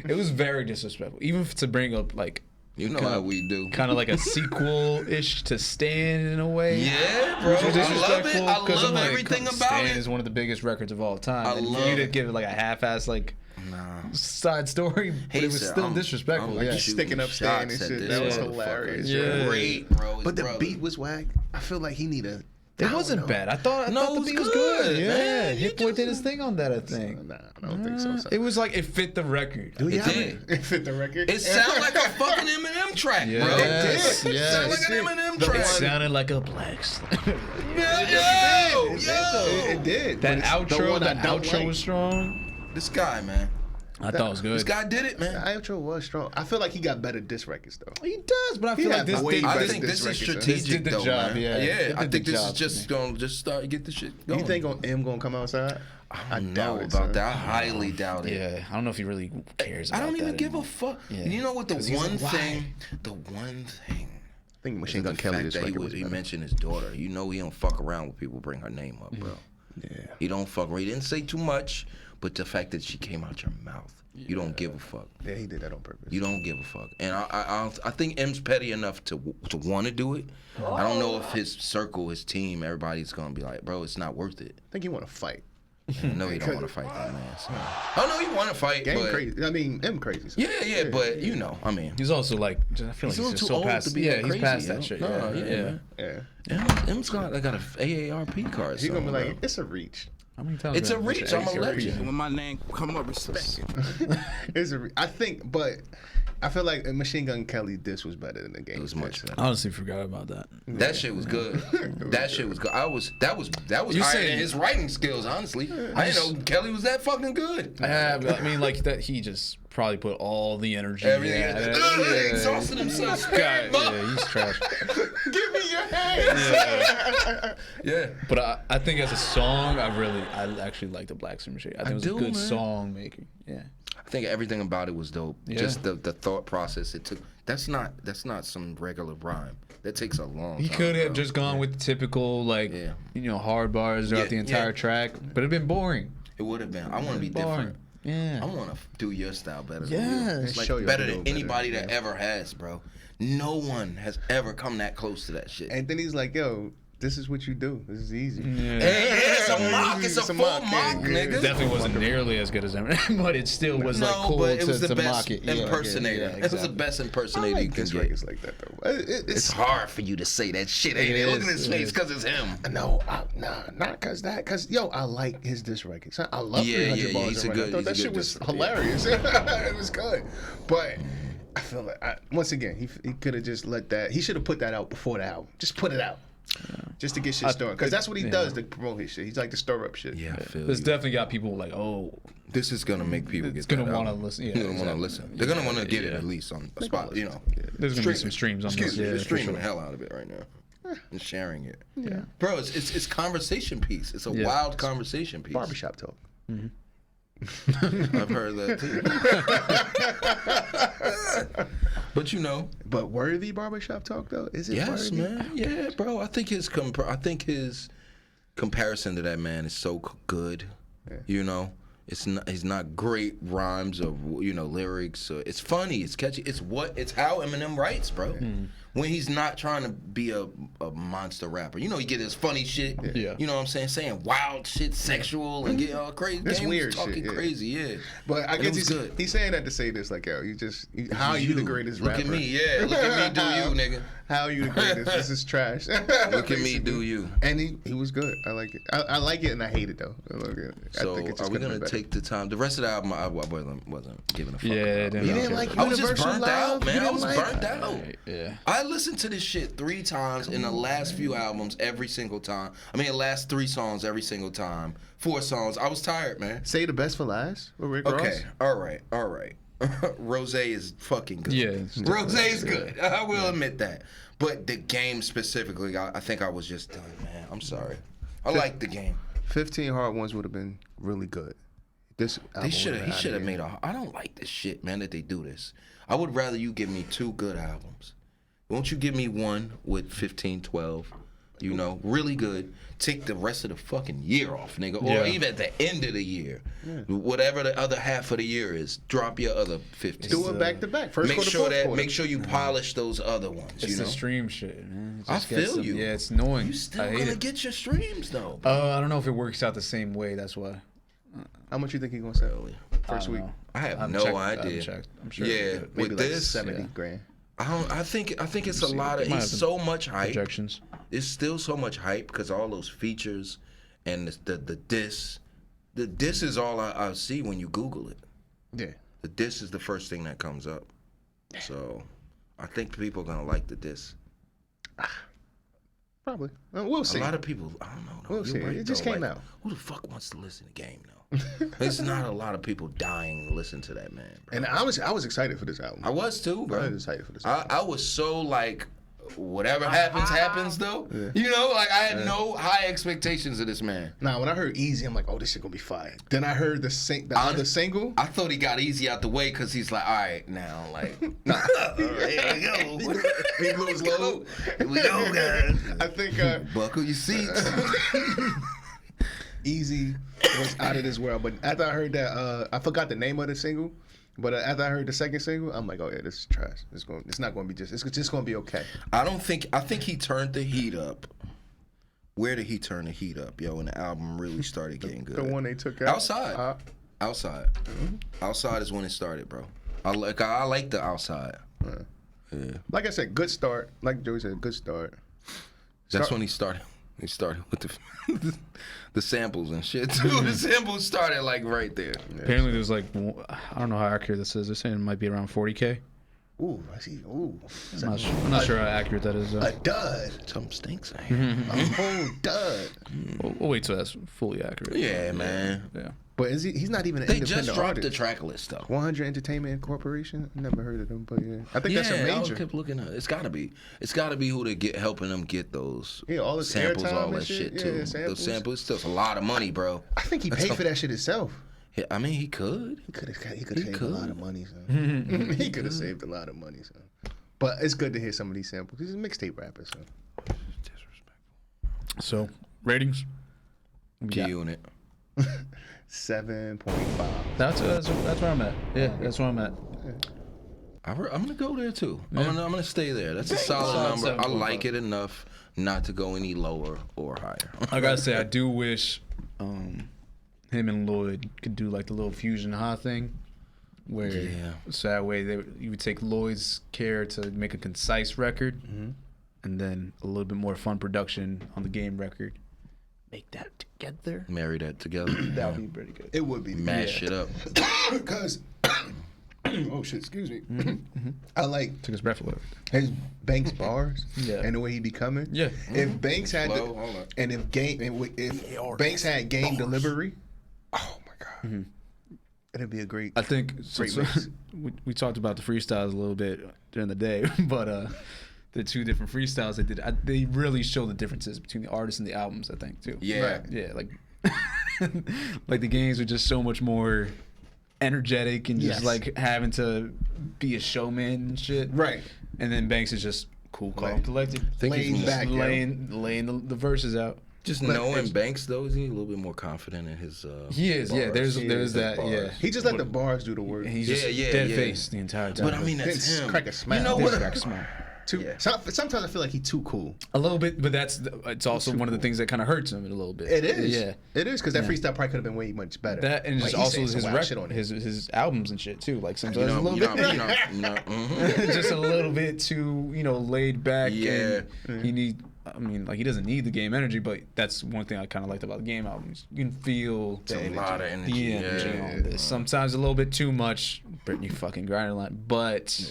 It was very disrespectful. Even to bring up like You know how we do. kind of like a sequel-ish to Stan in a way. Yeah, bro. Which is I love it. disrespectful, I 'cause I'm love like, everything about Stan it. is one of the biggest records of all time. I and love for you to it. give it like a half-ass like Nah. side story, but Hey, it was sir, still I'm- disrespectful. I'm yeah. shooting Sticking up Stan and shots at shit. this That was motherfucker. hilarious. Yeah. Great, bro. His But the brother. beat was whack. I feel like he need a It wasn't bad. I thought the beat was good. Yeah, man. Hit Boy did his thing on that. I think. Nah, I don't think so. It was like it fit the record. Do you It have did. It fit the record. It sounded like a fucking Eminem track, bro. Yes, It yes. sounded like an Eminem track. It sounded like a black. It did. That But it's the outro, one I that don't outro like. was strong. This guy, man. I thought it was good. This guy did it, The man. outro was strong. I feel like he got better disc records though. He does, but I feel He like had this way did. I better think this is disc records. strategic, This did the though, job, man. yeah. It I did think the this is job just to me. gonna just start get the shit going. You think M gonna come outside? I don't know doubt it, about son. that. I highly doubt it. Yeah, I don't know if he really cares. I About don't even that give anymore. a fuck. Yeah. You know what? The 'Cause he's one like, why? thing. I think Machine The Gun Kelly fact this that record was he better. mentioned his daughter. You know he don't fuck around with people bring her name up, bro. Yeah. He don't fuck around. He didn't say too much, but the fact that she came out your mouth, you don't give a fuck. Yeah, he did that on purpose. You don't give a fuck. And I think M's petty enough to want to do it. I don't know if his circle, his team, everybody's gonna be like, bro, it's not worth it. I think he want to fight. I know he don't want to fight that man. So. I know he want to fight, Game but crazy. I mean, M crazy. So. yeah, but you know, I mean, He's also like, I feel like He's a he's little just too so old past. to be Yeah, that he's crazy, past yo. that shit. Nah, Yeah. Yeah. M's got an AARP card. He gonna be somewhere, like, it's a reach. How many times? It's a have I reach. mentioned I'm a ACRP? legend. When my name come up, respect it. It's a. I think, but I feel like Machine Gun Kelly this was better than the game. It was much better. I honestly forgot about that. That shit was good. That shit was good. That was You higher saying- than his writing skills. Honestly, I didn't know Kelly was that fucking good. But I mean, like that. He just probably put all the energy. Everything Yeah, exhausted himself. God, yeah, he's trash. Give me your hands. Yeah. But I think as a song, I actually like the blackslimshady. I think it was do, a good man. song making. Yeah. I think everything about it was dope. Yeah. Just the thought process it took. That's not some regular rhyme. That takes a long time. He could have bro. just gone with the typical hard bars throughout the entire track, but it'd been boring. It would have been. I want to be Boring. different. Yeah. I want to do your style better than you. Yes. Like Show you better how to than do it anybody better, that ever has, bro. No one has ever come that close to that shit. And then he's like, yo, this is what you do. This is easy. Yeah. It's a mock. It's a full mock, yeah. nigga. Definitely wasn't nearly as good as Eminem, but it still was like cool but it was to the mock best it. impersonator. Yeah, It was the exactly. best I impersonator you like can his get. records like that though. It's hard for you to say that shit, ain't it? It Look at is, his it face, is. cause it's him. No, not cause yo, I like his diss records. I love Yeah, 300 yeah, bars. he's a and good- I thought he's a that shit good was diss- hilarious. It was good, but I feel like once again he could have just let that. He should have put that out before the album. Just put it out. Just to get shit started, because that's what he does to promote his shit. He's like to stir up shit. Yeah, I feel This you. definitely got people like, oh, This is gonna make people It's get gonna that wanna album. listen, yeah, They're gonna wanna exactly. listen. They're gonna wanna get it Yeah. at least on a spot. You know, there's gonna be some streams on Excuse this. me, Yeah, they're for streaming sure. the hell out of it right now and sharing it. Yeah. Bro, it's conversation piece. It's a wild conversation piece. Barbershop talk. I've heard that too. But you know, But worthy barbershop talk though? Is it yes, worthy? man. Yeah, bro. I think his comparison to that man is so good. You know, he's not great rhymes or lyrics. Or, it's funny. It's catchy. It's how Eminem writes, bro. When he's not trying to be a monster rapper. You know, he get his funny shit. Yeah. You know what I'm saying? Saying wild shit, sexual, and get all crazy. That's Game was weird talking shit, yeah. crazy, yeah. But I And it guess was good. he's saying that to say this, like, yo, how are you the greatest Look rapper? at me, yeah. Look at me, do you, nigga. How are you the greatest? This is trash. Look at me, do you. And he was good. I like it. I like it, and I hate it though. So are we gonna take the time? The rest of the album, I wasn't giving a fuck. Yeah, about. didn't You didn't care like about I was just Universal burnt Love? out, man. You I didn't was like- burnt out. Yeah. I listened to this shit 3 times in the last few albums every single time. I mean, the last 3 songs every single time. 4 songs. I was tired, man. Say the best for last with Rick Ross. Okay, all right. Rose is fucking good. Yeah, it's Rose is good. I will admit that. But the game specifically, I think I was just done, man. I'm sorry. I like the game. 15 Hard Ones would have been really good. This He should have made a. I don't like this shit, man. That they do this. I would rather you give me 2 good albums. Won't you give me one with 15, 12? You know, really good. Take the rest of the fucking year off, nigga. Or Yeah. even at the end of the year, whatever the other half of the year is, drop your other 15. Do it back to back. First Make quarter, sure fourth that. quarter. Make sure you polish those other ones. It's You know. the stream shit, man. It I just gets feel them- you. Yeah, it's annoying. You still I hate gonna it. get your streams though. I don't know if it works out the same way. That's why. How much you think he gonna sell? First I don't week, know. I have I haven't no checked- I haven't idea. checked. I'm sure Yeah, it's good. maybe with like this, 70 grand. I think it's a lot of. Might It's have so much hype. projections. It's still so much hype because all those features and the diss. The diss is all I see when you Google it. Yeah. The diss is the first thing that comes up. So I think people are gonna like the diss. Probably. We'll see. A lot of people, I don't know. We'll see. Right, It just though. came Like, out. Who the fuck wants to listen to Game though? There's not a lot of people dying to listen to that man, bro. And I was excited for this album. I was too, bro. I was excited for this album. I was so like, whatever happens though. Yeah. You know, like I had no high expectations of this man. Nah, when I heard Easy, I'm like, oh, this shit gonna be fire. Then I heard the other single. I thought he got Easy out the way because he's like, all right, now, like, nah, here we go. He blew his load. Here we go, guys. I think Buckle your seats. Easy was out of this world. But after I heard that, I forgot the name of the single. But after I heard the second single, I'm like, oh yeah, this is trash. It's not going to be it's just going to be okay. I think he turned the heat up. Where did he turn the heat up, yo? And the album really started getting good. The one they took out. Outside. Outside. Outside is when it started, bro. I like the Outside. Yeah. Like I said, good start. Like Joey said, good start. That's when he started. He started with the samples and shit too. The samples started like right there. Apparently, there's like, I don't know how accurate this is. They're saying it might be around 40K. Ooh, I see. Ooh. I'm not sure how accurate that is. A dud. Something stinks. I hear. A whole dud. We'll wait till that's fully accurate. Yeah, man. Yeah. But he's not even an They independent just dropped artist. the track list though. 100 Entertainment Corporation. Never heard of them, but yeah, I think that's a I major. kept looking up. It's gotta be who they helping them get those. Yeah, all the samples, airtime all and that shit too. Yeah, samples. Those samples, still a lot of money, bro. I think he paid for that shit himself. Yeah, I mean, he could. He could have saved a lot of money, son. He could have saved a lot of money, son. But it's good to hear some of these samples. He's a mixtape rapper, son. Disrespectful. So ratings. G Unit. 7.5. That's where I'm at. Yeah, that's where I'm at. I'm gonna go there too. Yeah. I'm gonna stay there. That's a solid Solid number. I 7.5. like it enough not to go any lower or higher. I gotta say, I do wish him and Lloyd could do like the little fusion ha thing, where so that way you would take Lloyd's care to make a concise record, and then a little bit more fun production on the game record. Make that together. Marry that together. That would be pretty good. It would be. Mash it up. Because, oh shit, excuse me. I like Took his breath away. his Banks bars Yeah. and the way he be coming. Yeah. If Banks had Slow, hold up. and if Banks had game delivery, oh my god, it'd be a great. I think Great mix. we talked about the freestyles a little bit during the day, but the two different freestyles they did, they really show the differences between the artists and the albums. I think too. Yeah. Right. Yeah, like like the games are just so much more energetic and just Yes. like having to be a showman and shit. Right. And then Banks is just cool, calm, Like, collected, Think he's Laid more- back, yo. laying the verses out. Just But knowing it's- Banks though, is he a little bit more confident in his He is, yeah. bars? There's that, bars. yeah. He just let the bars do the work. And he's Yeah, just yeah, dead yeah. faced the entire time. But I mean, that's Then him. crack a smile. You know Then what? crack a smile. Yeah. Sometimes I feel like he's too cool. A little bit, but it's also one of the things that kind of hurts him a little bit. It is. Yeah. It is because that freestyle probably could have been way much better. That and Like, just he's also saying his some wild shit on it. his albums and shit too. Like sometimes You know, a little you bit, know, mhm. just a little bit too laid back. Yeah. And he doesn't need the game energy, but that's one thing I kind of liked about the game albums. You can feel It's a lot of energy. the energy Yeah. on this. Sometimes a little bit too much. Brittany fucking grinding line, but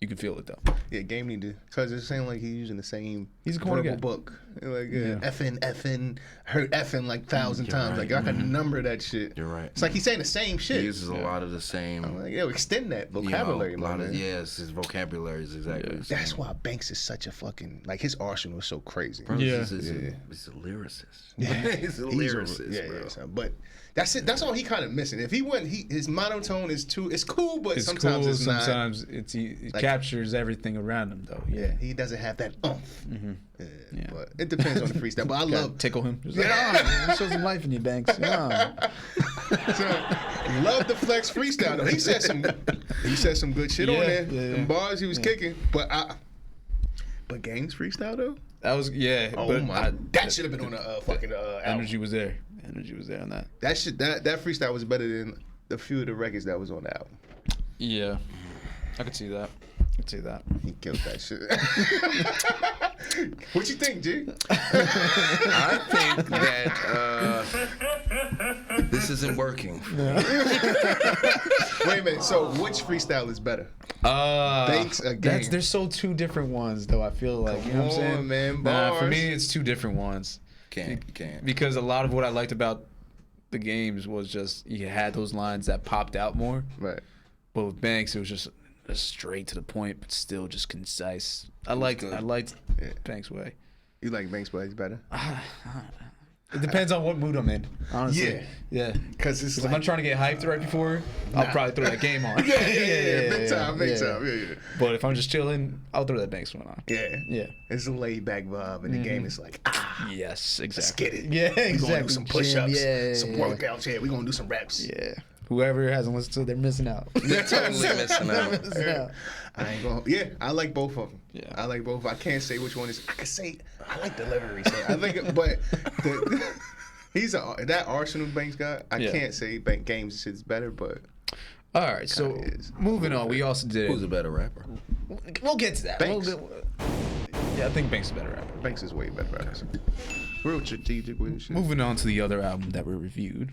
you can feel it though. Yeah, game need to, because it's saying like he's using the same He's a corny verbal guy. book. Like Yeah. effing, heard effing like 1,000 You're times. right. Like I can number that shit. You're right. It's like he's saying the same shit. He uses a lot of the same. I'm like, yo, extend that You know, vocabulary, a my lot man. of yes, his vocabulary is exactly the same. That's why Banks is such a fucking, like his arsenal is so crazy. Bro, Yeah. he's Yeah. a lyricist. Yeah. he's a lyricist, bro. Yeah, son. But that's all he kind of missing. If he went, his monotone is too. It's cool, but It's sometimes cool. it's not. Sometimes it Like- captures everything around him though. Yeah, he doesn't have that oomph. Yeah. But it depends on the freestyle. But I Gotta love tickle him. Just like, man, show some life in you, Banks. love the flex freestyle though. He said some good shit on Yeah, there. yeah, Them yeah. bars he was kicking. But Game's freestyle though. That was Oh but my! That should have been on a fucking album. energy was there. Energy was there on that. That freestyle was better than the few of the records that was on the album. Yeah, I could see that. I'd say that. He killed that shit. What you think, G? I think that this isn't working. Wait a minute. So which freestyle is better? Banks or Game? There's so two different ones though. I feel like you know what I'm saying, man. Nah, for Bars. me, it's two different ones. Can't. Because a lot of what I liked about the games was just you had those lines that popped out more. Right. But with Banks, it was just straight to the point, but still just concise. I liked Banks' way. You like Banks' way better? It depends on what mood I'm in, honestly. Yeah. Because it's If I'm trying to get hyped right before, I'll probably throw that game on. yeah. Big time. Yeah. But if I'm just chilling, I'll throw that Banks one on. Yeah. It's a laid back vibe, and the game is like, Yes, exactly. let's get it. Yeah, We're exactly. gonna do some push-ups, Yeah. some workouts. Yeah, we're gonna do some reps. Yeah. Whoever hasn't listened to it, they're missing out. They're totally missing out. I ain't gonna. Yeah, I like both of them. Yeah. I like both. I can't say which one is. I can say I like delivery. So I think, but that Arsenal Banks guy. I can't say Games shit's better, but All right, so is. moving on, we also did. Who's a better rapper? We'll get to that. Banks. Yeah, I think Banks is a better rapper. Banks is way better. Real strategic with shit. Moving on to the other album that we reviewed,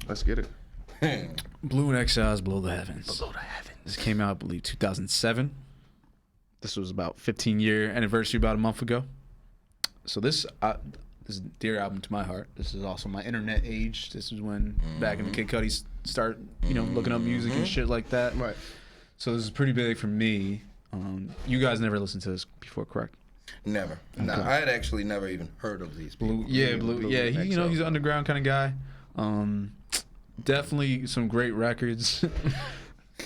Let's get it. Blu and Exile's Below the Heavens. Below the Heavens. This came out, I believe, 2007. This was about 15-year anniversary about a month ago. So this is a dear album to my heart. This is also my internet age. This is when back in the Kid Cudi start, looking up music and shit like that. Right. So this is pretty big for me. You guys never listened to this before, correct? Never. No, I had actually never even heard of these people. Blue. Yeah, he's an underground kind of guy. Definitely some great records.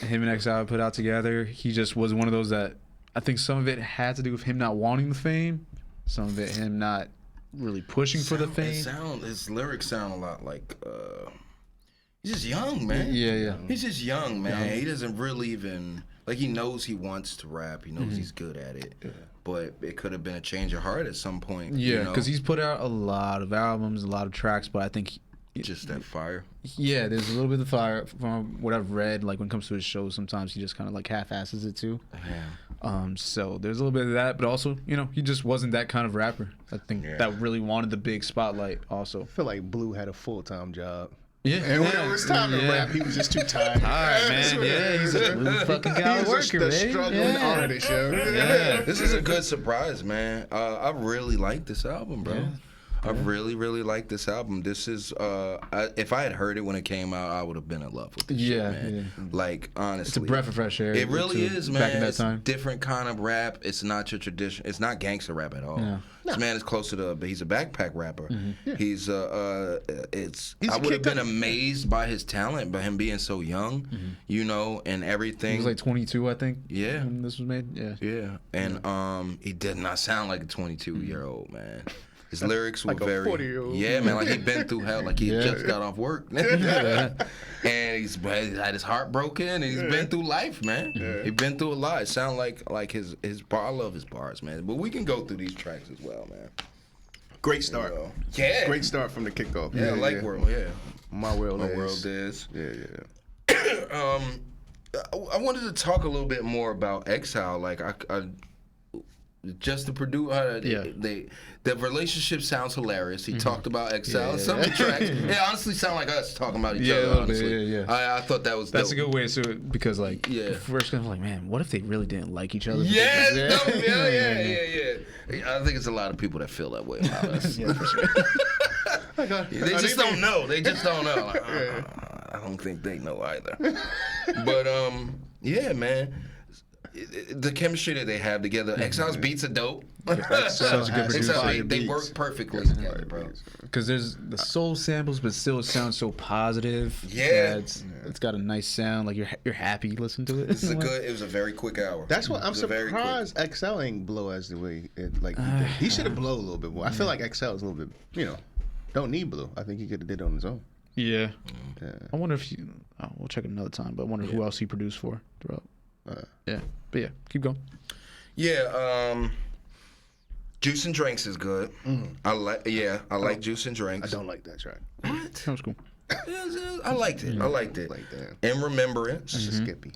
Him and Exile put out together. He just was one of those that I think some of it had to do with him not wanting the fame. Some of it him not really pushing for the fame. His lyrics sound a lot like he's just young, man. Yeah. He's just young, man. He doesn't really even he knows he wants to rap. He knows he's good at it. Yeah. But it could have been a change of heart at some point. Yeah, because he's put out a lot of albums, a lot of tracks, but I think just that fire. Yeah, there's a little bit of fire from what I've read. Like when it comes to his shows, sometimes he just kind of half-asses it too. Yeah. So there's a little bit of that, but also, he just wasn't that kind of rapper. I think that really wanted the big spotlight. Also, I feel like Blue had a full-time job. Yeah. And when it was time to rap, he was just too tired. Tired, man. Yeah, he's a blue fucking guy worker, man. He's a struggling artist, yo. Yeah. This is a good surprise, man. I really like this album, bro. Yeah. I really, really like this album. This is, if I had heard it when it came out, I would have been in love with this shit, man. Like, honestly. It's a breath of fresh air. It really is, man. Back in that it's time. Different kind of rap. It's not your tradition. It's not gangster rap at all. Yeah. This man is closer to, he's a backpack rapper. He's, I would have been amazed by his talent, by him being so young, and everything. He was 22, I think. Yeah. When this was made. Yeah. Yeah. And he did not sound like a 22-year-old, man. His lyrics were like a very 40-year-old. Yeah, man, like he'd been through hell, like he just got off work. And he's had his heart broken, and he's been through life, man. He's been through a lot. It sounds like his bar. I love his bars, man. But we can go through these tracks as well, man. Great start. Yeah. Great start from the kickoff. Yeah, like World, yeah. My World is. Yeah. I wanted to talk a little bit more about Exile. Like I just to produce, the relationship sounds hilarious. He talked about Exile. Some of the tracks, they honestly sound like us talking about each other. Honestly, I thought that was. That's dope. a good way to do it because, first I'm like, man, what if they really didn't like each other? Yes, yeah. I think it's a lot of people that feel that way about us. Yeah, for sure. They just don't know. They just don't know. Like, I don't think they know either. But yeah, man. The chemistry that they have together. Exile's beats are dope. Exile's a good producer. They work perfectly together, bro. Because there's the soul samples, but still it sounds so positive. Yeah. It's got a nice sound. Like you're happy you listen to it. It was a very quick hour. That's what I'm surprised XL ain't blow as the way he should have blow a little bit more. I feel like XL is a little bit, don't need blue. I think he could have did it on his own. Yeah. I wonder if we'll check it another time, but I wonder who else he produced for throughout. But yeah, keep going. Yeah, Juice and Drinks is good. I like Juice and Drinks. I don't like that track. What? That was cool. I liked it. I liked it. Like that. In Remembrance. That's a Skippy.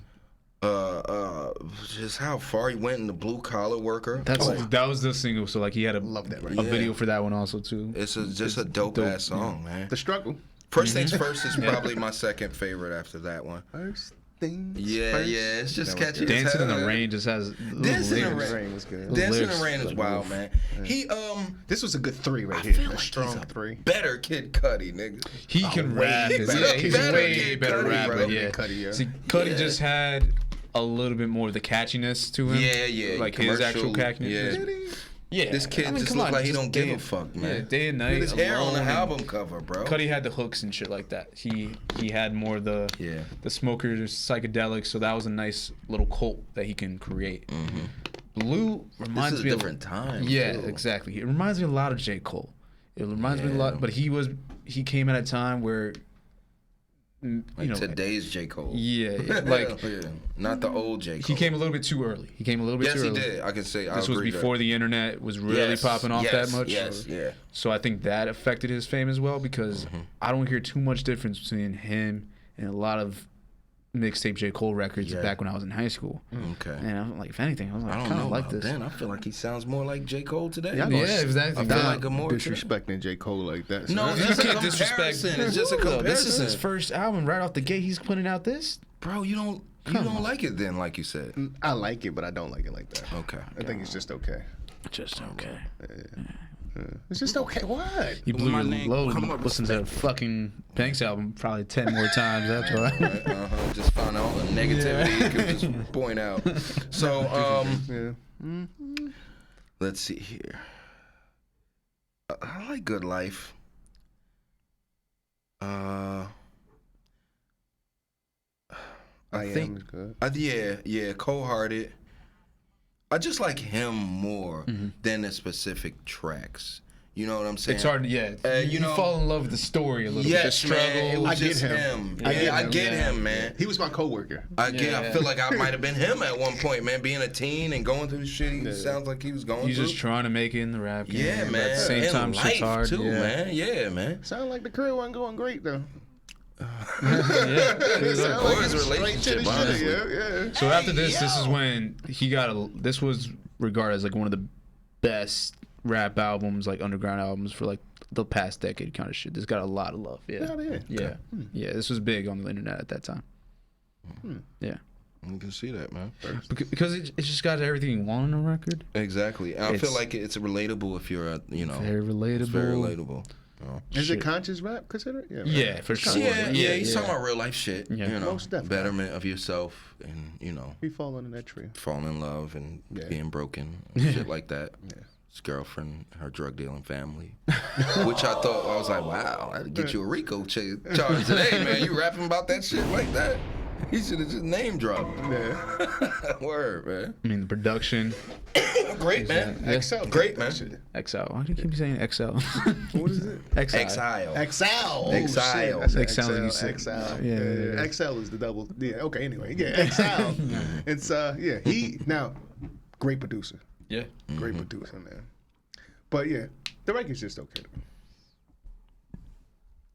Just how far he went in the blue collar worker. That was the single. So like he had a Love that right a there. video for that one also too. It's just a dope ass song, man. The struggle. First Things First is probably my second favorite after that one. First things Yeah, first. yeah, it's just That was catchy. good. as Dancing in hell, the man. Rain just has Dancing in the lyrics. Rain was good. Those Dancing in the lyrics, Rain is like, wild, oof. man. He This was a good 3 right I here. feel A like strong he's a 3. better Kid Cudi, nigga. He can rap. better. Yeah, he's Better way Kid better Cudi, rapper. bro. Yeah. Cudi, yeah. See, Cudi Yeah. just had a little bit more of the catchiness to him. Yeah, yeah. Like his actual commercial, catchiness. Yeah. Yeah. This kid just come look on, like he just don't give day- a fuck, man. Yeah, day and night. His hair on the alone, and album cover, bro. Cudi had the hooks and shit like that. He had more of the Yeah. the smokers, psychedelics. So that was a nice little cult that he can create. Blue This reminds is a me different time. Yeah, too. exactly. It reminds me a lot of J. Cole. It reminds me a lot, but he came at a time where Like today's J. Cole. Yeah, like yeah. Not the old J. Cole. he came a little bit too early. He came a little bit Yes, too he early. did. I can say. This was before the internet was really popping off that much. Yes, yeah. So I think that affected his fame as well because I don't hear too much difference between him and a lot of mixtape J. Cole records Yeah. back when I was in high school. Okay. And I'm like, if anything, I was like, I I don't kind know of like about this. then. I feel like he sounds more like J. Cole today. Yeah, Yeah, exactly. I feel like a more disrespecting J. Cole like that. No, So it's just a can't disrespect. comparison. It's just a comparison. This is his first album. Right off the gate, he's putting out this. Bro, you don't like it then, like you said. I like it, but I don't like it like that. Okay. I think it's just okay. Just okay. It's just okay. What? You blew your load. Listen to the fucking Banks album probably 10 more times. That's why. Just found out all the negativity you could just point out. So, Yeah. let's see here. I like Good Life. I think is good. yeah, Cold Hearted. I just like him more than the specific tracks. You know what I'm saying? It's hard. Yeah. you know- fall in love with the story a little bit. The Yes, man. It struggle. was I get just him. him. I Yeah, get I him. get Yeah. him, man. He was my coworker. I Yeah. feel like I might have been him at one point, man. Being a teen and going through the shit he sounds like he was going He's through. just trying to make it in the rap game. Yeah, but man. At the same And time, life shit's hard. too, yeah. man. Yeah, man. Sound like the career wasn't going great though. Yeah. Sound Or like his it's straight to relationship, the honestly. shit, yeah. So after this is when he got this was regarded as like one of the best rap albums, like underground albums for like the past decade kind of shit. This got a lot of love. Yeah. Yeah. Yeah. This was big on the internet at that time. Yeah. You can see that, man. Because it just got everything you want on a record. Exactly. And I feel It's- like it's relatable if you're a, Very relatable. it's very relatable. Is it conscious rap considered? Yeah. Yeah, for sure. Yeah, he's talking about real life shit. Yeah. You know, Most definitely. betterment of yourself and, you know, He fall under that tree. falling in love and Yeah. being broken and shit like that. Yeah. His girlfriend, her drug dealing family, which I was like, wow, I had to get you a RICO charge today, man. You rapping about that shit like that? He should have just name dropped. Yeah. Word, man. I mean, the production. Great, man. XL. Great, man. XL. Why do you keep saying XL? What is it? Exile. Exile. Oh, Exile. shit. I said Exile, you XL. said. Exile. Yeah. XL is the double. Yeah. Okay. Anyway. Yeah. Exile. It's yeah. He now great producer. Yeah. Great producer, man. But yeah, the record's just okay.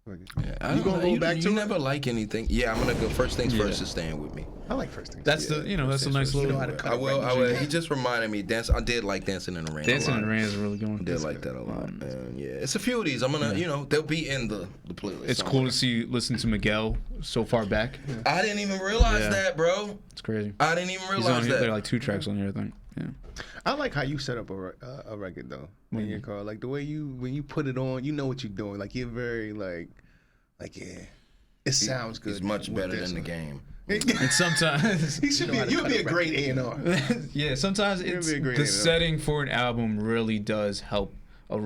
Yeah, I You don't gonna know. go back to you it? never like anything. Yeah, I'm gonna go. First things first is staying with me. I like first things. That's the that's a nice little. I will. He just reminded me. I did like Dancing in the Rain. Dancing a in lot. the Rain is really good. I did like that a lot. And yeah, it's a few of these. I'm gonna, they'll be in the playlist. It's cool to listen to Miguel so far back. I didn't even realize Yeah. that, bro. It's crazy. I didn't even He's on realize here. that. There are like 2 tracks on here, I think. Yeah. I like how you set up a record though in your car. Like the way when you put it on, you know what you're doing. Like you're very like yeah, it sounds good. He's much with better this than the one. game. And sometimes, He should be. You'll be a great A&R. yeah, sometimes it's be a great the A&R. setting for an album really does help a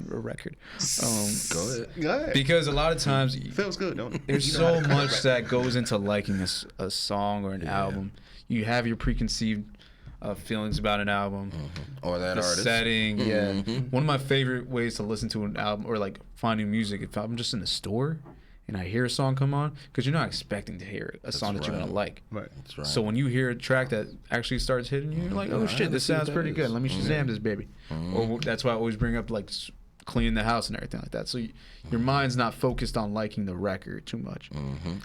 record. Go ahead. Go ahead. Because a lot of times Feels good, don't it? there's You know how so to cut a much record. that goes into liking a song or an album. You have your preconceived feelings about an album. Or that The artist. setting, yeah. One of my favorite ways to listen to an album or like finding music, if I'm just in the store and I hear a song come on, because you're not expecting to hear a song that you're gonna like. Right. That's right. So when you hear a track that actually starts hitting you, you're like, oh shit, this sounds pretty good. Let me Shazam this baby. Or that's why I always bring up like cleaning the house and everything like that. So your mind's not focused on liking the record too much.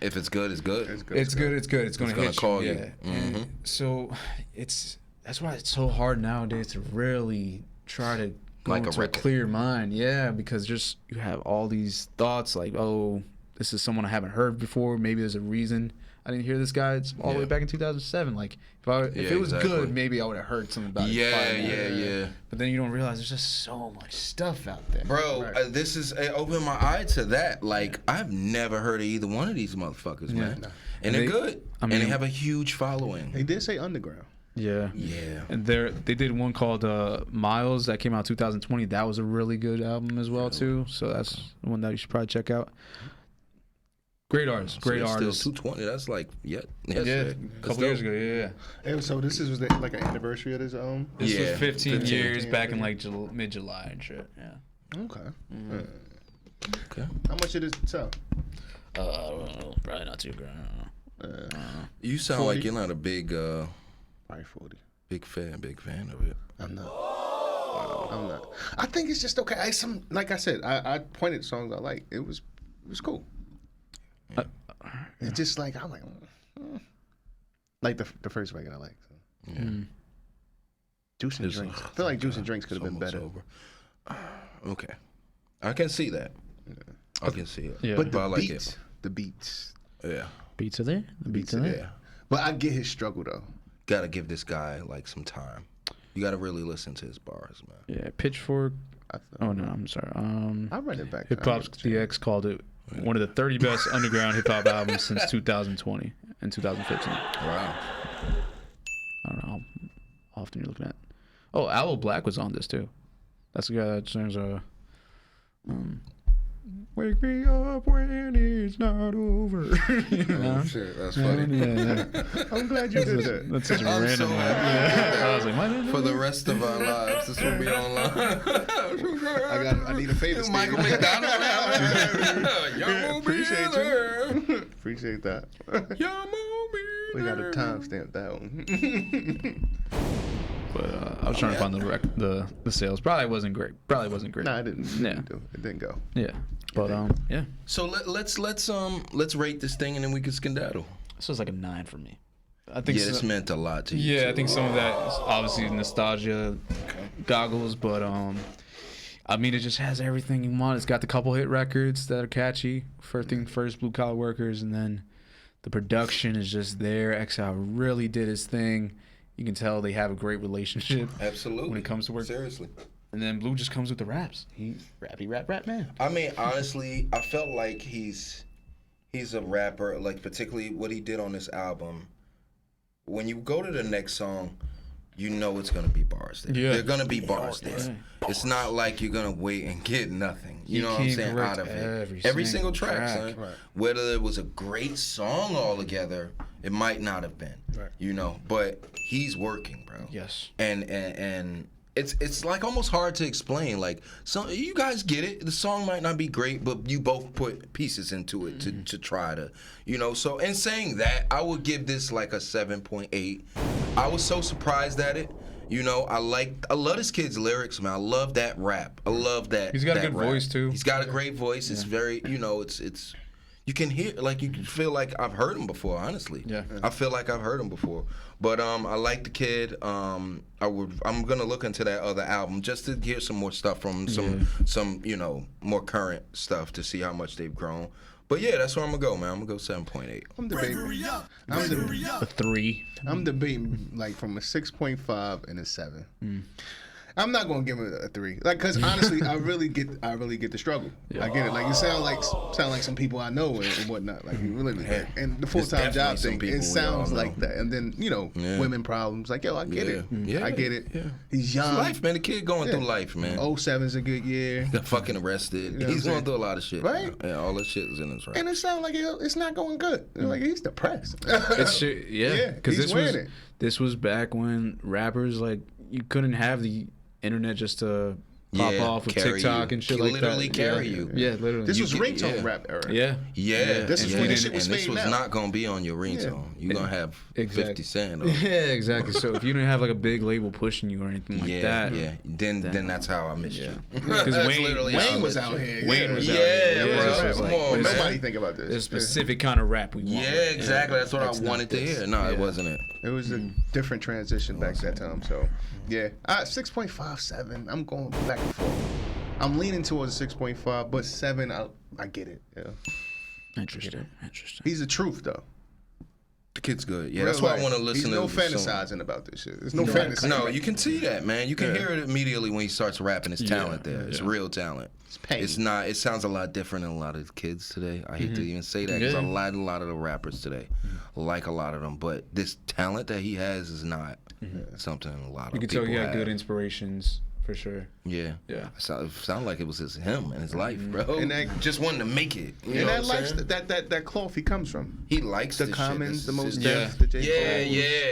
If it's good, it's good. It's good. It's going to hit call you. Yeah. And so that's why it's so hard nowadays to really try to go Like a into a record. clear mind. Yeah, because just you have all these thoughts like, oh, this is someone I haven't heard before. Maybe there's a reason I didn't hear this guy. It's all the way back in 2007. Like if it was good, maybe I would have heard something about it. Yeah. But then you don't realize there's just so much stuff out there. Bro, this is it opened my eye to that. Like I've never heard of either one of these motherfuckers, man. And they're good. And they have a huge following. They did say underground. Yeah. Yeah. And they did one called Miles that came out 2020. That was a really good album as well too. So that's one that you should probably check out. Great artist. Great artist. Still 220. That's like Yeah, a couple years ago. Yeah. And so this was like an anniversary of this This was 15 years 15 back in like mid-July and shit. Yeah. Okay. Okay. How much did it sell? I don't know. Probably not too great. I don't know. You sound 40. like you're not a Probably 40. big fan of it. I'm not. I'm not. I think it's just okay. Like I said, I pointed songs I like. It was cool. It's just like I'm like the first record I like. So. Yeah. Juice and Drinks. I feel like Juice and Drinks could have been better. Okay. I can see that. I can see it. Yeah. But I like it. the beats. Yeah. Beats are there. The beats are there. Yeah. But I get his struggle though. Gotta give this guy like some time. You gotta really listen to his bars, man. Yeah. Pitchfork. Oh no, I'm sorry. I read it back. Hip Hop's DX called it one of the 30 best underground hip hop albums since 2020 and 2015. Wow. I don't know how often you're looking at. Oh, Aloe Black was on this too. That's the guy that sings "Wake me up when it's not over." You know? Oh, shit, that's funny. Yeah. I'm glad you did that. That's such a I'm random so one. happy. Yeah. I was like, what? For the rest of our lives, this will be online. I need a favor, Steve. Michael McDonald. Appreciate you. Appreciate that. We got to timestamp that one. But I was trying to find the sales. Probably wasn't great. Nah, it didn't. Yeah. It didn't go. Yeah. But yeah. So let's rate this thing and then we can skedaddle. This was like a 9 for me. I think. Yeah, this meant a lot to you. Yeah, too. I think some of that is obviously nostalgia goggles, but I mean, it just has everything you want. It's got the couple hit records that are catchy. First Blue Collar Workers, and then the production is just there. Exile really did his thing. You can tell they have a great relationship. Absolutely. When it comes to work. Seriously. And then Blue just comes with the raps. He's rap man. I mean, honestly, I felt like he's a rapper, like particularly what he did on this album. When you go to the next song, you know it's gonna be bars there. Yeah. They're gonna be bars there. Yeah. It's not like you're gonna wait and get nothing. You He know what I'm came saying? correct Out of it. every single single track, track. son. Right. Whether it was a great song altogether, it might not have been. Right. You know, but he's working, bro. Yes. And it's like almost hard to explain. Like, so you guys get it. The song might not be great, but you both put pieces into it to try to, you know. So in saying that, I would give this like a 7.8. I was so surprised at it. You know, I love this kid's lyrics, man. I love that rap. I love that. He's got a that good rap. voice too. He's got a great voice. It's very, you know, it's. You can hear, like, you can feel like I've heard him before, honestly. Yeah. I feel like I've heard him before. But I like the kid. I'm gonna look into that other album just to hear some more stuff from some you know, more current stuff to see how much they've grown. But yeah, that's where I'm gonna go, man. I'm gonna go 7.8. I'm debating. A 3. I'm debating like from a 6.5 and a 7. I'm not gonna give it a 3, like, cause honestly, I really get the struggle. I get it. Like, you sound like some people I know and whatnot. Like, you really, and the full-time job thing, it sounds like that. And then, you know, women problems. Like, yo, I get it. Yeah. I get it. Yeah. He's young. It's life, man. The kid going through life, man. 07's a good year. Got fucking arrested. You know He's what I'm going through a lot of shit, Right? man. Yeah, all that shit is in his rap. And it sounds like it's not going good. Like, he's depressed. It's yeah, because he's wearing it. this was back when rappers, like, you couldn't have the internet just to pop off with carry TikTok you. and shit He like that. literally carry you. Yeah, literally. This was could- ringtone yeah. rap era. yeah. Yeah, This is and when you this shit was and this fading was out. not gonna be on your ringtone. You're gonna have 50 Cent. Or, Yeah, exactly. So if you didn't have like a big label pushing you or anything like that, then that's how I missed you. Because That's Wayne literally how I Wayne was missed out you. here. Wayne was Yeah, out here. bro. Yeah, so it's Come like, on, But man. nobody think about this. there's a specific kind of rap we want. Yeah, exactly. That's what I It's not wanted to this. hear. No, it wasn't it. It was a different transition back that time. So, yeah. 6.57. I'm going back and forth. I'm leaning towards a 6.5, but 7, I get it. Yeah. Interesting. He's the truth, though. The kid's good. Yeah, Real that's why I life. want to listen He's to no the song. fantasizing about this shit. There's no fantasy. No, you can see that, man. You can hear it immediately when he starts rapping. It's talent there. It's real talent. It's pain. It's not. It sounds a lot different than a lot of the kids today. I hate to even say that because a lot of the rappers today like a lot of them, but this talent that he has is not something a lot of You people can tell he had have. good inspirations for sure. Yeah. Yeah. It sounded like it was him and his life, bro. And that- just wanted to make it. You know And that what I'm likes saying? that cloth he comes from. He likes The this Commons, shit. the This Most is- Def, the J.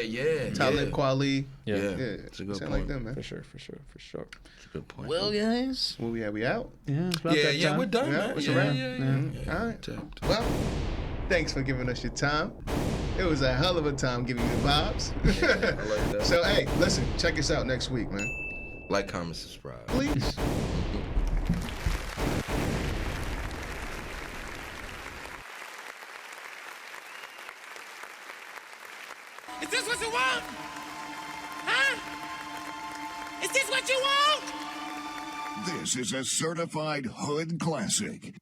Yeah. Talib Kweli. Yeah. Yeah, It's a good sound point. like them, man. For sure. It's a good point. Well, guys. Where we at? We out? Yeah, it's about that yeah, time. we're done, Yeah, man. it's a wrap. Yeah. All right. Tapped. Well, thanks for giving us your time. It was a hell of a time giving you the vibes. I like that. So, hey, listen, check us out next week, man. Like, comment, subscribe. Please. Is this what you want? Huh? Is this what you want? This is a certified hood classic.